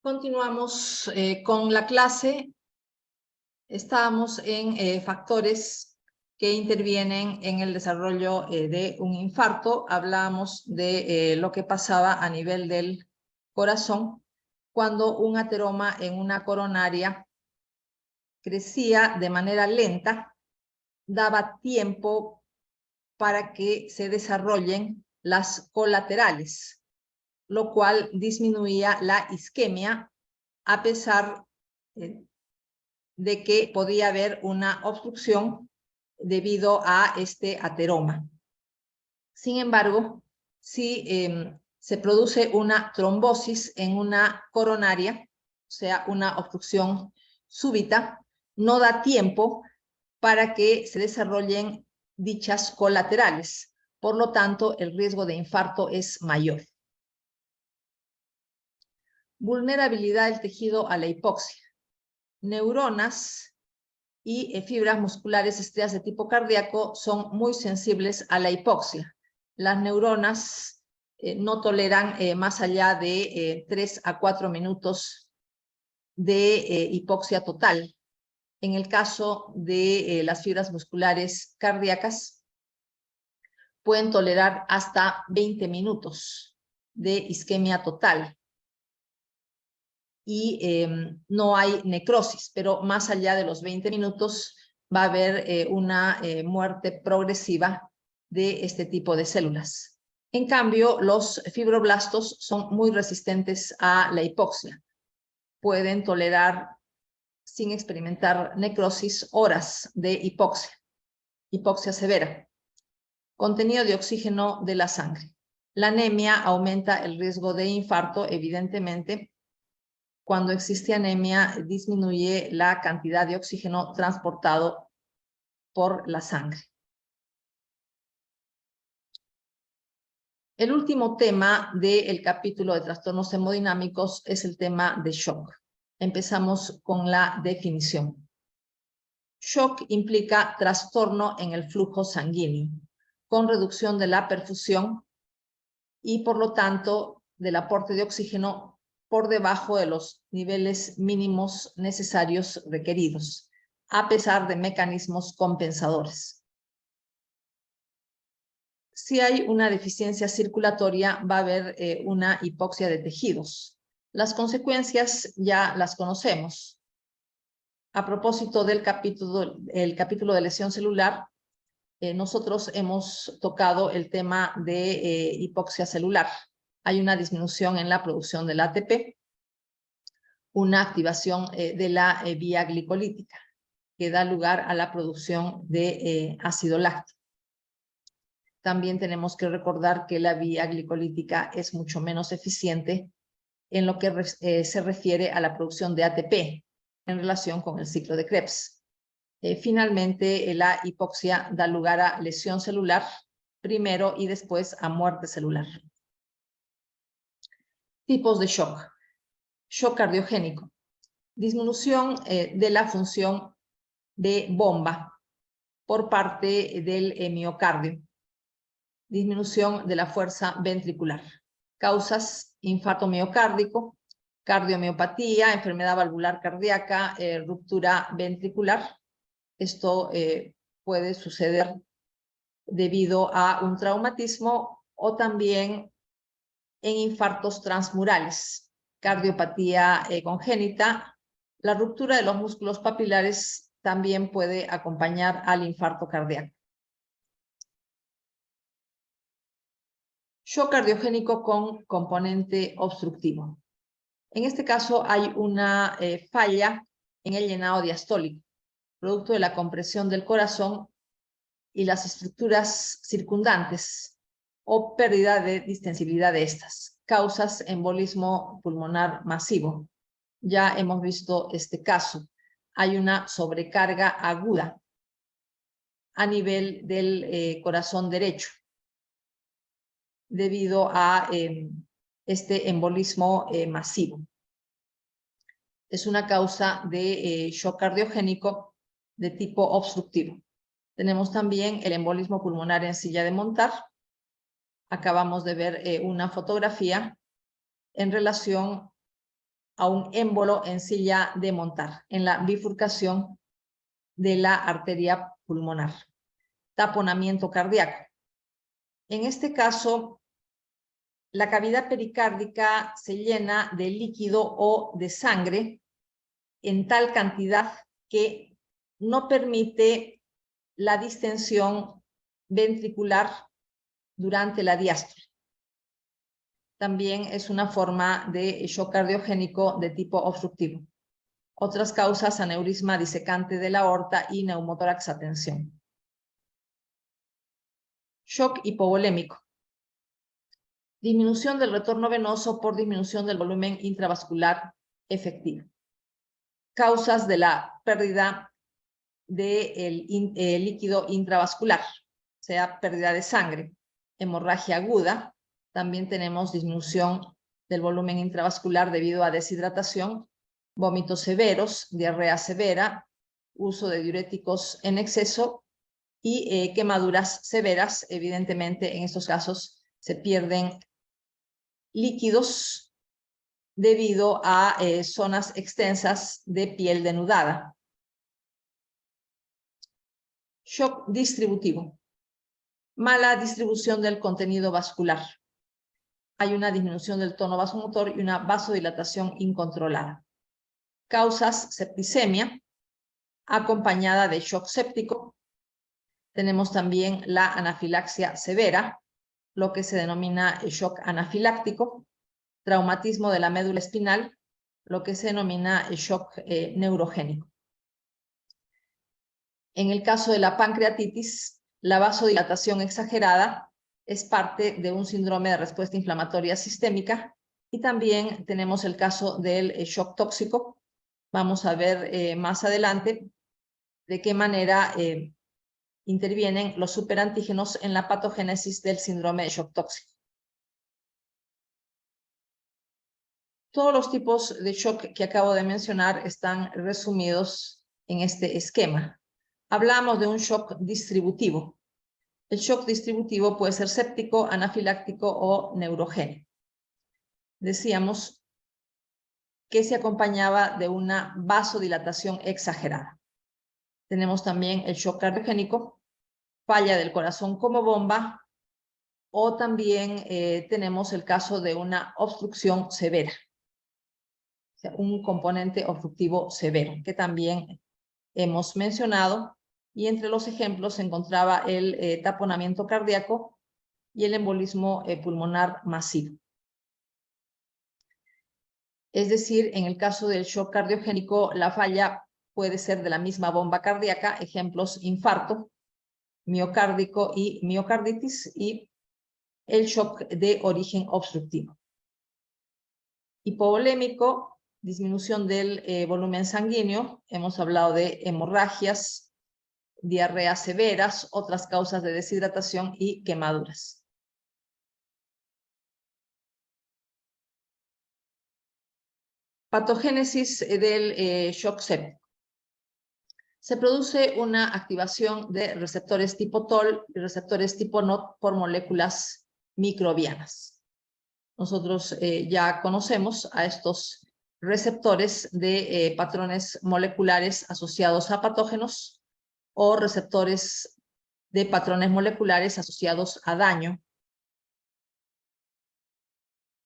Continuamos con la clase. Estábamos en factores que intervienen en el desarrollo de un infarto. Hablábamos de lo que pasaba a nivel del corazón cuando un ateroma en una coronaria crecía de manera lenta, daba tiempo para que se desarrollen las colaterales, lo cual disminuía la isquemia a pesar de que podía haber una obstrucción debido a este ateroma. Sin embargo, si se produce una trombosis en una coronaria, o sea, una obstrucción súbita, no da tiempo para que se desarrollen dichas colaterales. Por lo tanto, el riesgo de infarto es mayor. Vulnerabilidad del tejido a la hipoxia. Neuronas y fibras musculares estriadas de tipo cardíaco son muy sensibles a la hipoxia. Las neuronas no toleran más allá de 3 a 4 minutos de hipoxia total. En el caso de las fibras musculares cardíacas, pueden tolerar hasta 20 minutos de isquemia total. Y no hay necrosis, pero más allá de los 20 minutos va a haber una muerte progresiva de este tipo de células. En cambio, los fibroblastos son muy resistentes a la hipoxia. Pueden tolerar, sin experimentar necrosis, horas de hipoxia severa. Contenido de oxígeno de la sangre. La anemia aumenta el riesgo de infarto, evidentemente. Cuando existe anemia, disminuye la cantidad de oxígeno transportado por la sangre. El último tema del capítulo de trastornos hemodinámicos es el tema de shock. Empezamos con la definición. Shock implica trastorno en el flujo sanguíneo, con reducción de la perfusión y, por lo tanto, del aporte de oxígeno por debajo de los niveles mínimos necesarios requeridos, a pesar de mecanismos compensadores. Si hay una deficiencia circulatoria, va a haber una hipoxia de tejidos. Las consecuencias ya las conocemos. A propósito del capítulo de lesión celular, nosotros hemos tocado el tema de hipoxia celular. Hay una disminución en la producción del ATP, una activación de la vía glicolítica, que da lugar a la producción de ácido láctico. También tenemos que recordar que la vía glicolítica es mucho menos eficiente en lo que se refiere a la producción de ATP en relación con el ciclo de Krebs. Finalmente, la hipoxia da lugar a lesión celular primero y después a muerte celular. Tipos de shock. Shock cardiogénico. Disminución de la función de bomba por parte del miocardio. Disminución de la fuerza ventricular. Causas: infarto miocárdico, cardiomiopatía, enfermedad valvular cardíaca, ruptura ventricular. Esto puede suceder debido a un traumatismo o también en infartos transmurales, cardiopatía congénita. La ruptura de los músculos papilares también puede acompañar al infarto cardíaco. Shock cardiogénico con componente obstructivo. En este caso hay una falla en el llenado diastólico, producto de la compresión del corazón y las estructuras circundantes o pérdida de distensibilidad de estas. Causas: embolismo pulmonar masivo. Ya hemos visto este caso. Hay una sobrecarga aguda a nivel del corazón derecho debido a este embolismo masivo. Es una causa de shock cardiogénico de tipo obstructivo. Tenemos también el embolismo pulmonar en silla de montar. Acabamos de ver una fotografía en relación a un émbolo en silla de montar, en la bifurcación de la arteria pulmonar. Taponamiento cardíaco. En este caso, la cavidad pericárdica se llena de líquido o de sangre en tal cantidad que no permite la distensión ventricular durante la diástole. También es una forma de shock cardiogénico de tipo obstructivo. Otras causas: aneurisma disecante de la aorta y neumotórax a tensión. Shock hipovolémico. Disminución del retorno venoso por disminución del volumen intravascular efectivo. Causas de la pérdida del líquido intravascular, sea pérdida de sangre, hemorragia aguda. También tenemos disminución del volumen intravascular debido a deshidratación, vómitos severos, diarrea severa, uso de diuréticos en exceso y quemaduras severas. Evidentemente, en estos casos se pierden líquidos debido a zonas extensas de piel denudada. Shock distributivo. Mala distribución del contenido vascular. Hay una disminución del tono vasomotor y una vasodilatación incontrolada. Causas: septicemia, acompañada de shock séptico. Tenemos también la anafilaxia severa, lo que se denomina el shock anafiláctico. Traumatismo de la médula espinal, lo que se denomina el shock neurogénico. En el caso de la pancreatitis, la vasodilatación exagerada es parte de un síndrome de respuesta inflamatoria sistémica, y también tenemos el caso del shock tóxico. Vamos a ver más adelante de qué manera intervienen los superantígenos en la patogénesis del síndrome de shock tóxico. Todos los tipos de shock que acabo de mencionar están resumidos en este esquema. Hablamos de un shock distributivo. El shock distributivo puede ser séptico, anafiláctico o neurogénico. Decíamos que se acompañaba de una vasodilatación exagerada. Tenemos también el shock cardiogénico, falla del corazón como bomba, o también tenemos el caso de una obstrucción severa, o sea, un componente obstructivo severo, que también hemos mencionado, y entre los ejemplos se encontraba el taponamiento cardíaco y el embolismo pulmonar masivo. Es decir, en el caso del shock cardiogénico, la falla puede ser de la misma bomba cardíaca. Ejemplos: infarto, miocárdico y miocarditis, y el shock de origen obstructivo. Hipovolémico, disminución del volumen sanguíneo. Hemos hablado de hemorragias, diarreas severas, otras causas de deshidratación y quemaduras. Patogénesis del shock séptico. Se produce una activación de receptores tipo TOL y receptores tipo NOT por moléculas microbianas. Nosotros ya conocemos a estos receptores de patrones moleculares asociados a patógenos, o receptores de patrones moleculares asociados a daño.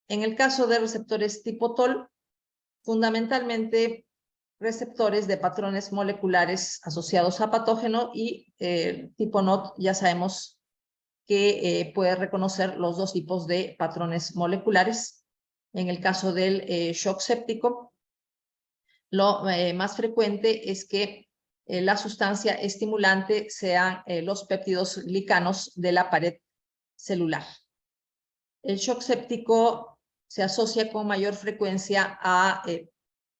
En el caso de receptores tipo TOL, fundamentalmente receptores de patrones moleculares asociados a patógeno, y tipo NOT ya sabemos que puede reconocer los dos tipos de patrones moleculares. En el caso del shock séptico, lo más frecuente es que la sustancia estimulante sean los péptidos glicanos de la pared celular. El shock séptico se asocia con mayor frecuencia a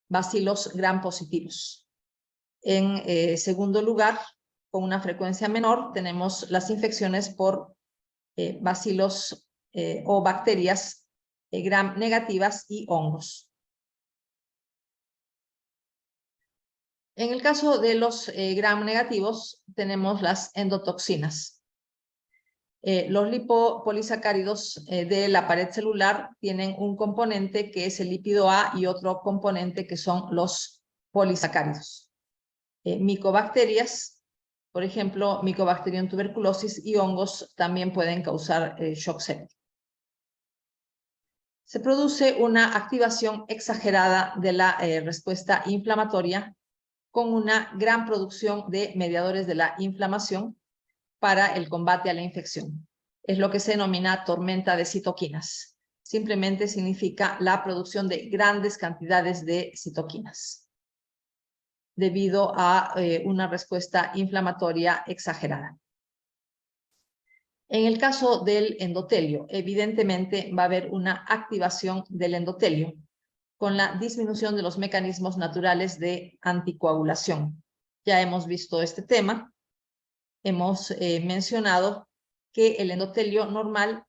bacilos gram positivos. En segundo lugar, con una frecuencia menor, tenemos las infecciones por bacilos o bacterias gram negativas y hongos. En el caso de los gram negativos, tenemos las endotoxinas. Los lipopolisacáridos de la pared celular tienen un componente que es el lípido A y otro componente que son los polisacáridos. Micobacterias, por ejemplo, Mycobacterium tuberculosis y hongos también pueden causar shock séptico. Se produce una activación exagerada de la respuesta inflamatoria con una gran producción de mediadores de la inflamación para el combate a la infección. Es lo que se denomina tormenta de citoquinas. Simplemente significa la producción de grandes cantidades de citoquinas debido a una respuesta inflamatoria exagerada. En el caso del endotelio, evidentemente va a haber una activación del endotelio con la disminución de los mecanismos naturales de anticoagulación. Ya hemos visto este tema. Hemos mencionado que el endotelio normal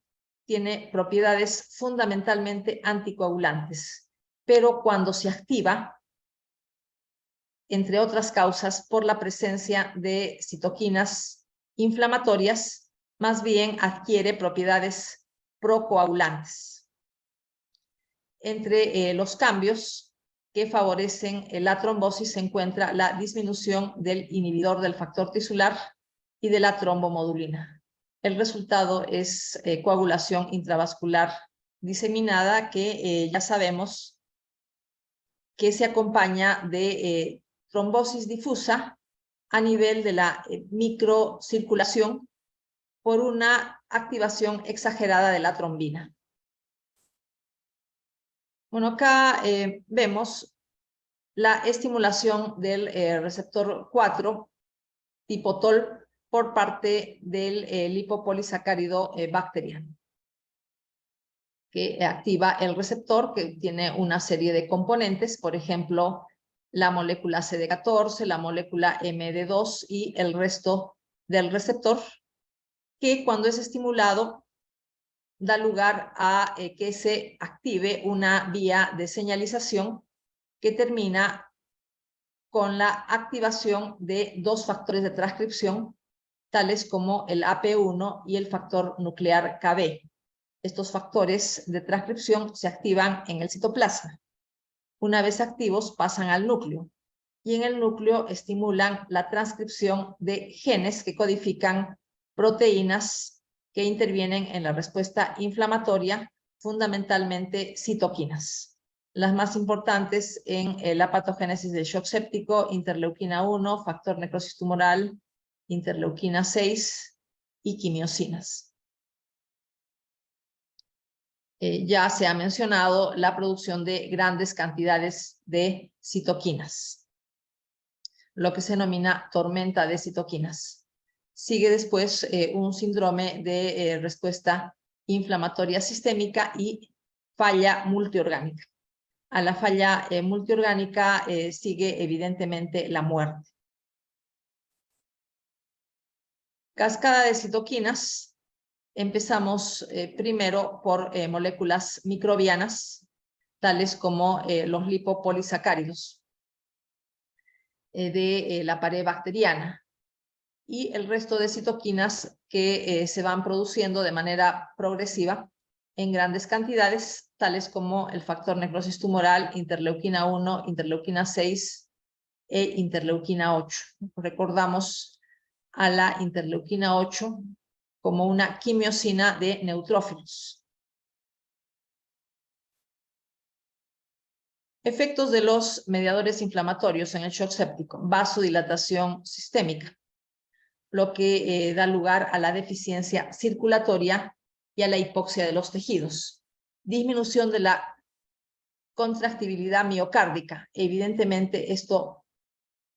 tiene propiedades fundamentalmente anticoagulantes, pero cuando se activa, entre otras causas, por la presencia de citoquinas inflamatorias, más bien adquiere propiedades procoagulantes. Entre los cambios que favorecen la trombosis se encuentra la disminución del inhibidor del factor tisular y de la trombomodulina. El resultado es coagulación intravascular diseminada que ya sabemos que se acompaña de trombosis difusa a nivel de la microcirculación por una activación exagerada de la trombina. Bueno, acá vemos la estimulación del receptor 4 tipo TOL por parte del lipopolisacárido bacteriano, que activa el receptor, que tiene una serie de componentes, por ejemplo, la molécula CD14, la molécula MD2 y el resto del receptor, que cuando es estimulado da lugar a que se active una vía de señalización que termina con la activación de dos factores de transcripción, tales como el AP1 y el factor nuclear KB. Estos factores de transcripción se activan en el citoplasma. Una vez activos, pasan al núcleo, y en el núcleo estimulan la transcripción de genes que codifican proteínas que intervienen en la respuesta inflamatoria, fundamentalmente citoquinas. Las más importantes en la patogénesis del shock séptico: interleuquina 1, factor necrosis tumoral, interleuquina 6 y quimiosinas. Ya se ha mencionado la producción de grandes cantidades de citoquinas, lo que se denomina tormenta de citoquinas. Sigue después un síndrome de respuesta inflamatoria sistémica y falla multiorgánica. A la falla multiorgánica sigue evidentemente la muerte. Cascada de citoquinas. Empezamos primero por moléculas microbianas, tales como los lipopolisacáridos de la pared bacteriana, y el resto de citoquinas que se van produciendo de manera progresiva en grandes cantidades, tales como el factor necrosis tumoral, interleuquina 1, interleuquina 6 e interleuquina 8. Recordamos a la interleuquina 8 como una quimiosina de neutrófilos. Efectos de los mediadores inflamatorios en el shock séptico: vasodilatación sistémica, lo que da lugar a la deficiencia circulatoria y a la hipoxia de los tejidos. Disminución de la contractibilidad miocárdica. Evidentemente, esto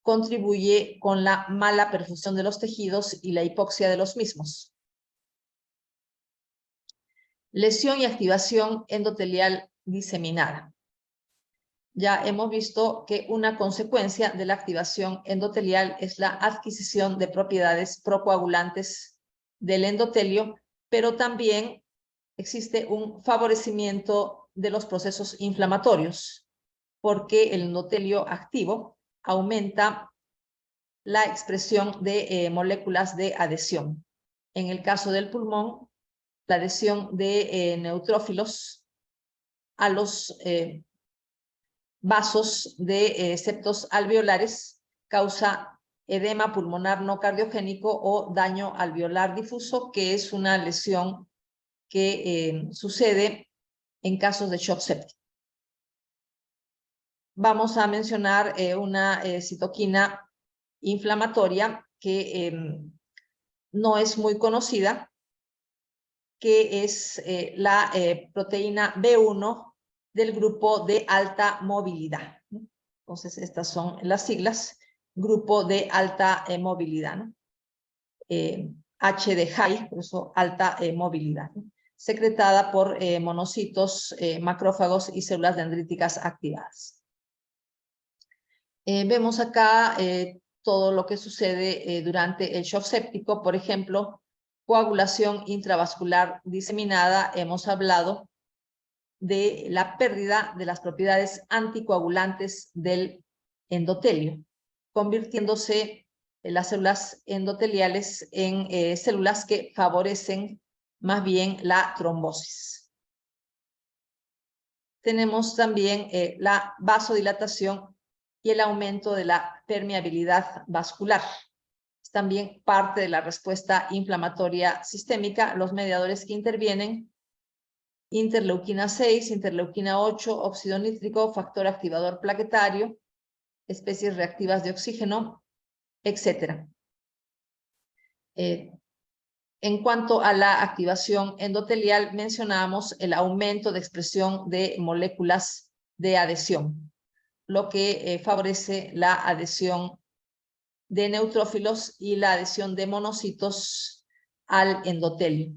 contribuye con la mala perfusión de los tejidos y la hipoxia de los mismos. Lesión y activación endotelial diseminada. Ya hemos visto que una consecuencia de la activación endotelial es la adquisición de propiedades procoagulantes del endotelio, pero también existe un favorecimiento de los procesos inflamatorios, porque el endotelio activo aumenta la expresión de moléculas de adhesión. En el caso del pulmón, la adhesión de neutrófilos a los vasos de septos alveolares causa edema pulmonar no cardiogénico o daño alveolar difuso, que es una lesión que sucede en casos de shock séptico. Vamos a mencionar una citoquina inflamatoria que no es muy conocida, que es la proteína B1 del grupo de alta movilidad. Entonces, estas son las siglas, grupo de alta movilidad, ¿no? H de high, por eso alta movilidad, ¿no? Secretada por monocitos, macrófagos y células dendríticas activadas. Vemos acá todo lo que sucede durante el shock séptico, por ejemplo, coagulación intravascular diseminada. Hemos hablado de la pérdida de las propiedades anticoagulantes del endotelio, convirtiéndose las células endoteliales en células que favorecen más bien la trombosis. Tenemos también la vasodilatación y el aumento de la permeabilidad vascular. Es también parte de la respuesta inflamatoria sistémica. Los mediadores que intervienen: interleuquina 6, interleuquina 8, óxido nítrico, factor activador plaquetario, especies reactivas de oxígeno, etc. En cuanto a la activación endotelial, mencionamos el aumento de expresión de moléculas de adhesión, lo que favorece la adhesión de neutrófilos y la adhesión de monocitos al endotelio.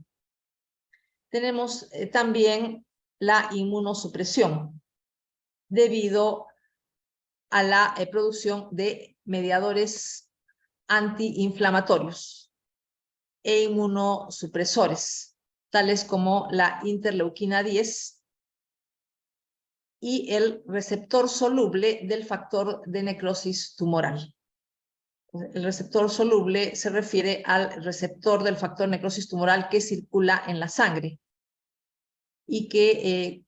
Tenemos también la inmunosupresión, debido a la producción de mediadores antiinflamatorios e inmunosupresores, tales como la interleuquina 10 y el receptor soluble del factor de necrosis tumoral. El receptor soluble se refiere al receptor del factor de necrosis tumoral que circula en la sangre y que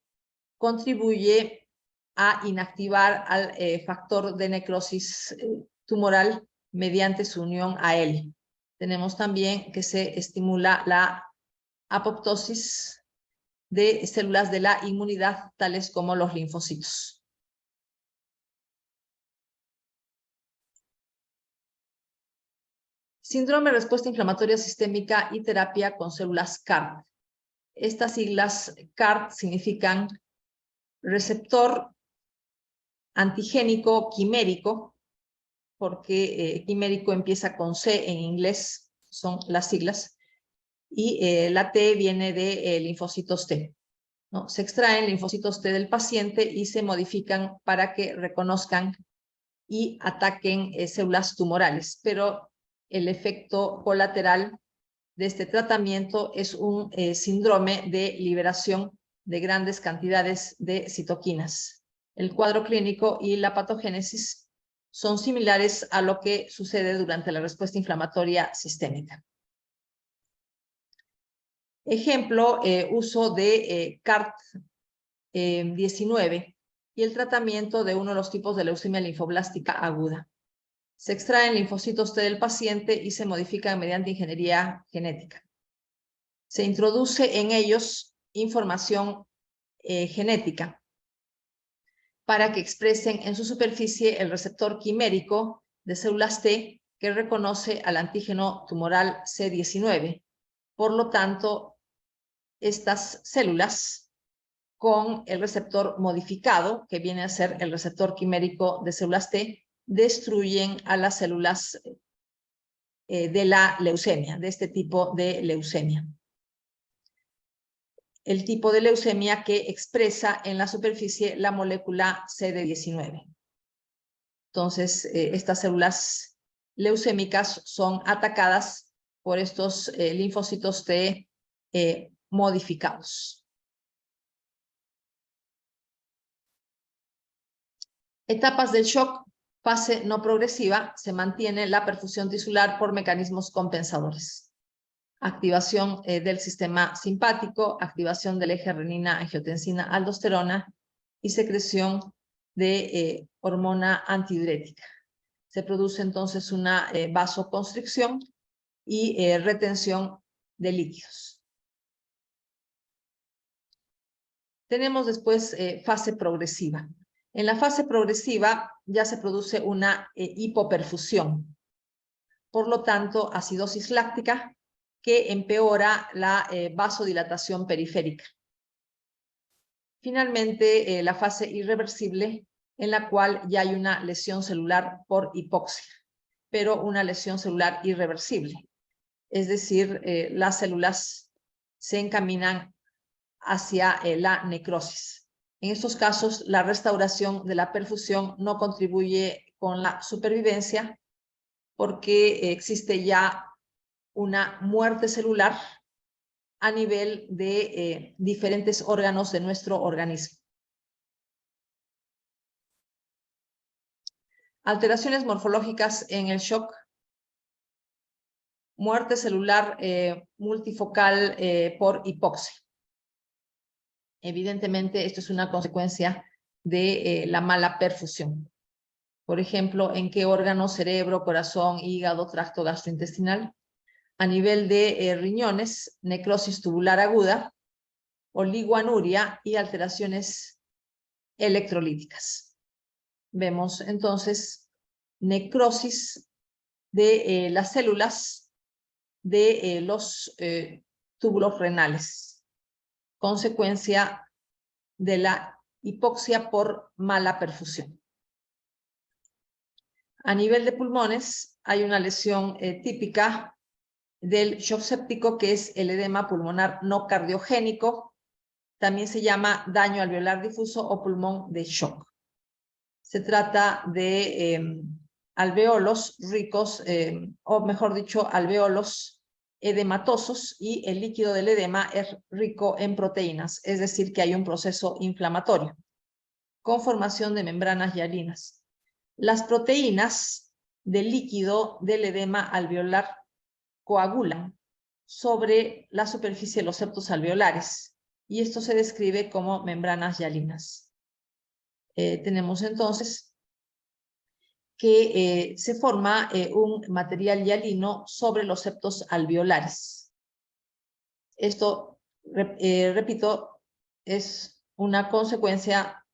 contribuye a inactivar al factor de necrosis tumoral mediante su unión a él. Tenemos también que se estimula la apoptosis de células de la inmunidad, tales como los linfocitos. Síndrome de respuesta inflamatoria sistémica y terapia con células CART. Estas siglas CART significan receptor antigénico quimérico, porque quimérico empieza con C en inglés, son las siglas, y la T viene de linfocitos T, ¿no? Se extraen linfocitos T del paciente y se modifican para que reconozcan y ataquen células tumorales, pero el efecto colateral de este tratamiento es un síndrome de liberación de grandes cantidades de citoquinas. El cuadro clínico y la patogénesis son similares a lo que sucede durante la respuesta inflamatoria sistémica. Ejemplo, uso de CART-19 y el tratamiento de uno de los tipos de leucemia linfoblástica aguda. Se extraen linfocitos T del paciente y se modifican mediante ingeniería genética. Se introduce en ellos información genética para que expresen en su superficie el receptor quimérico de células T que reconoce al antígeno tumoral C19. Por lo tanto, estas células con el receptor modificado, que viene a ser el receptor quimérico de células T, destruyen a las células de la leucemia, de este tipo de leucemia. El tipo de leucemia que expresa en la superficie la molécula CD19. Entonces, estas células leucémicas son atacadas por estos linfocitos T modificados. Etapas del shock. Fase no progresiva, se mantiene la perfusión tisular por mecanismos compensadores. activación del sistema simpático, activación del eje renina-angiotensina-aldosterona y secreción de hormona antidiurética. Se produce entonces una vasoconstricción y retención de líquidos. Tenemos después fase progresiva. En la fase progresiva ya se produce una hipoperfusión. Por lo tanto, acidosis láctica que empeora la vasodilatación periférica. Finalmente, la fase irreversible, en la cual ya hay una lesión celular por hipoxia, pero una lesión celular irreversible. Es decir, las células se encaminan hacia la necrosis. En estos casos, la restauración de la perfusión no contribuye con la supervivencia porque existe ya una muerte celular a nivel de diferentes órganos de nuestro organismo. Alteraciones morfológicas en el shock. Muerte celular multifocal por hipoxia. Evidentemente, esto es una consecuencia de la mala perfusión. Por ejemplo, ¿en qué órgano? Cerebro, corazón, hígado, tracto gastrointestinal. A nivel de riñones, necrosis tubular aguda, oliguanuria y alteraciones electrolíticas. Vemos entonces necrosis de las células de los túbulos renales, consecuencia de la hipoxia por mala perfusión. A nivel de pulmones hay una lesión típica del shock séptico, que es el edema pulmonar no cardiogénico. También se llama daño alveolar difuso o pulmón de shock. Se trata de alveolos ricos, o mejor dicho, alveolos edematosos, y el líquido del edema es rico en proteínas, es decir, que hay un proceso inflamatorio con formación de membranas hialinas. Las proteínas del líquido del edema alveolar coagulan sobre la superficie de los septos alveolares, y esto se describe como membranas hialinas. Tenemos entonces que se forma un material hialino sobre los septos alveolares. Esto, repito, es una consecuencia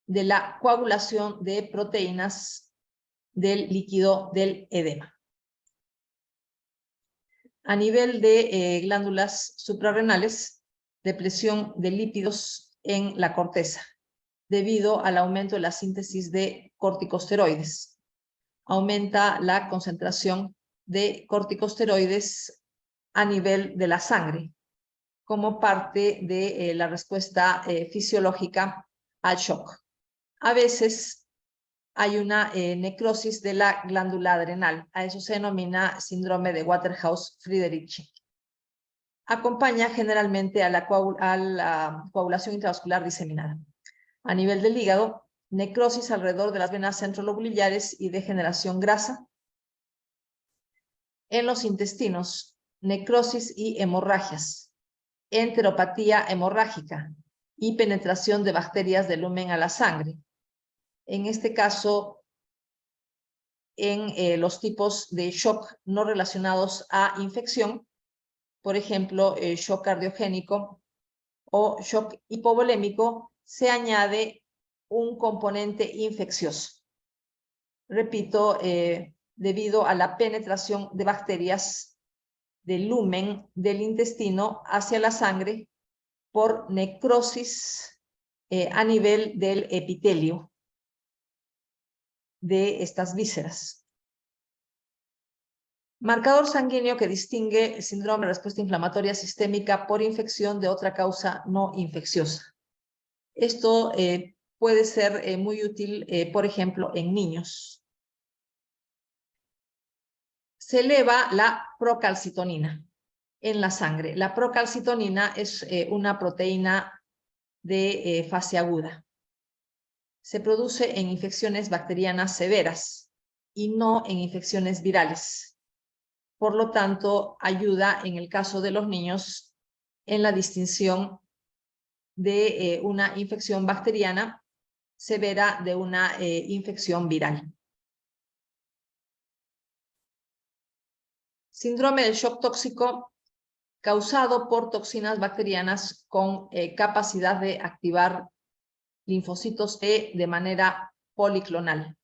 de la coagulación de proteínas del líquido del edema. A nivel de glándulas suprarrenales, depresión de lípidos en la corteza, debido al aumento de la síntesis de corticosteroides. Aumenta la concentración de corticosteroides a nivel de la sangre, como parte de la respuesta fisiológica al shock. A veces hay una necrosis de la glándula adrenal. A eso se denomina síndrome de Waterhouse-Friderici. Acompaña generalmente a la coagulación intravascular diseminada. A nivel del hígado, necrosis alrededor de las venas centrolobulillares y degeneración grasa. En los intestinos, necrosis y hemorragias, enteropatía hemorrágica y penetración de bacterias de lumen a la sangre. En este caso, en los tipos de shock no relacionados a infección, por ejemplo, shock cardiogénico o shock hipovolémico, se añade un componente infeccioso. Repito, debido a la penetración de bacterias del lumen del intestino hacia la sangre por necrosis a nivel del epitelio de estas vísceras. Marcador sanguíneo que distingue el síndrome de respuesta inflamatoria sistémica por infección de otra causa no infecciosa. Esto puede ser muy útil, por ejemplo, en niños. Se eleva la procalcitonina en la sangre. La procalcitonina es una proteína de fase aguda. Se produce en infecciones bacterianas severas y no en infecciones virales. por lo tanto, ayuda en el caso de los niños en la distinción de una infección bacteriana severa de una infección viral. Síndrome del shock tóxico causado por toxinas bacterianas con capacidad de activar linfocitos T de manera policlonal.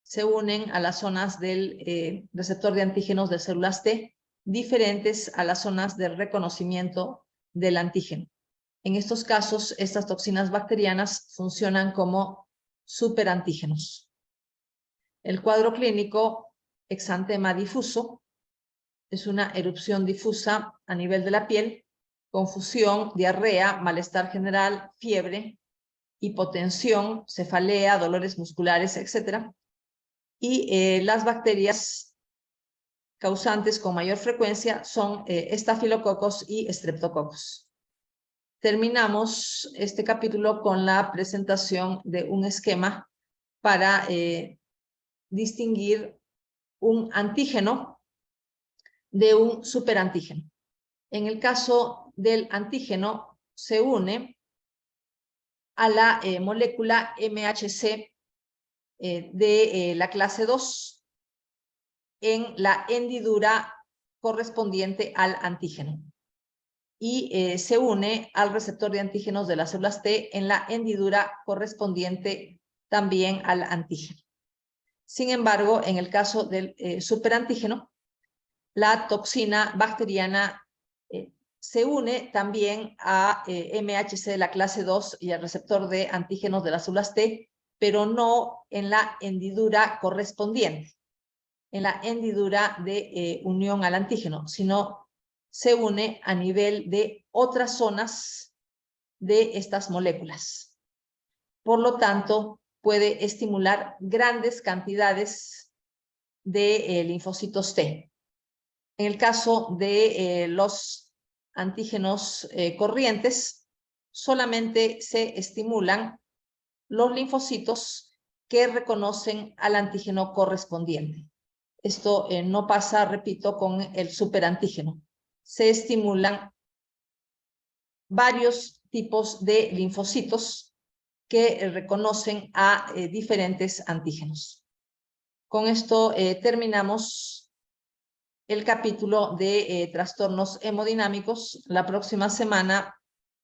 Se unen a las zonas del receptor de antígenos de células T, diferentes a las zonas de reconocimiento del antígeno. En estos casos, estas toxinas bacterianas funcionan como superantígenos. El cuadro clínico, exantema difuso, es una erupción difusa a nivel de la piel, confusión, diarrea, malestar general, fiebre, hipotensión, cefalea, dolores musculares, etc. Y las bacterias causantes con mayor frecuencia son estafilococos y estreptococos. Terminamos este capítulo con la presentación de un esquema para distinguir un antígeno de un superantígeno. En el caso del antígeno, se une a la molécula MHC de la clase 2 en la hendidura correspondiente al antígeno. Y se une al receptor de antígenos de las células T en la hendidura correspondiente también al antígeno. Sin embargo, en el caso del superantígeno, la toxina bacteriana se une también a MHC de la clase 2 y al receptor de antígenos de las células T, pero no en la hendidura correspondiente, en la hendidura de unión al antígeno, sino se une a nivel de otras zonas de estas moléculas. Por lo tanto, puede estimular grandes cantidades de linfocitos T. En el caso de los antígenos corrientes, solamente se estimulan los linfocitos que reconocen al antígeno correspondiente. Esto no pasa, repito, con el superantígeno. Se estimulan varios tipos de linfocitos que reconocen a diferentes antígenos. Con esto terminamos el capítulo de trastornos hemodinámicos. La próxima semana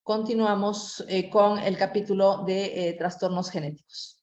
continuamos con el capítulo de trastornos genéticos.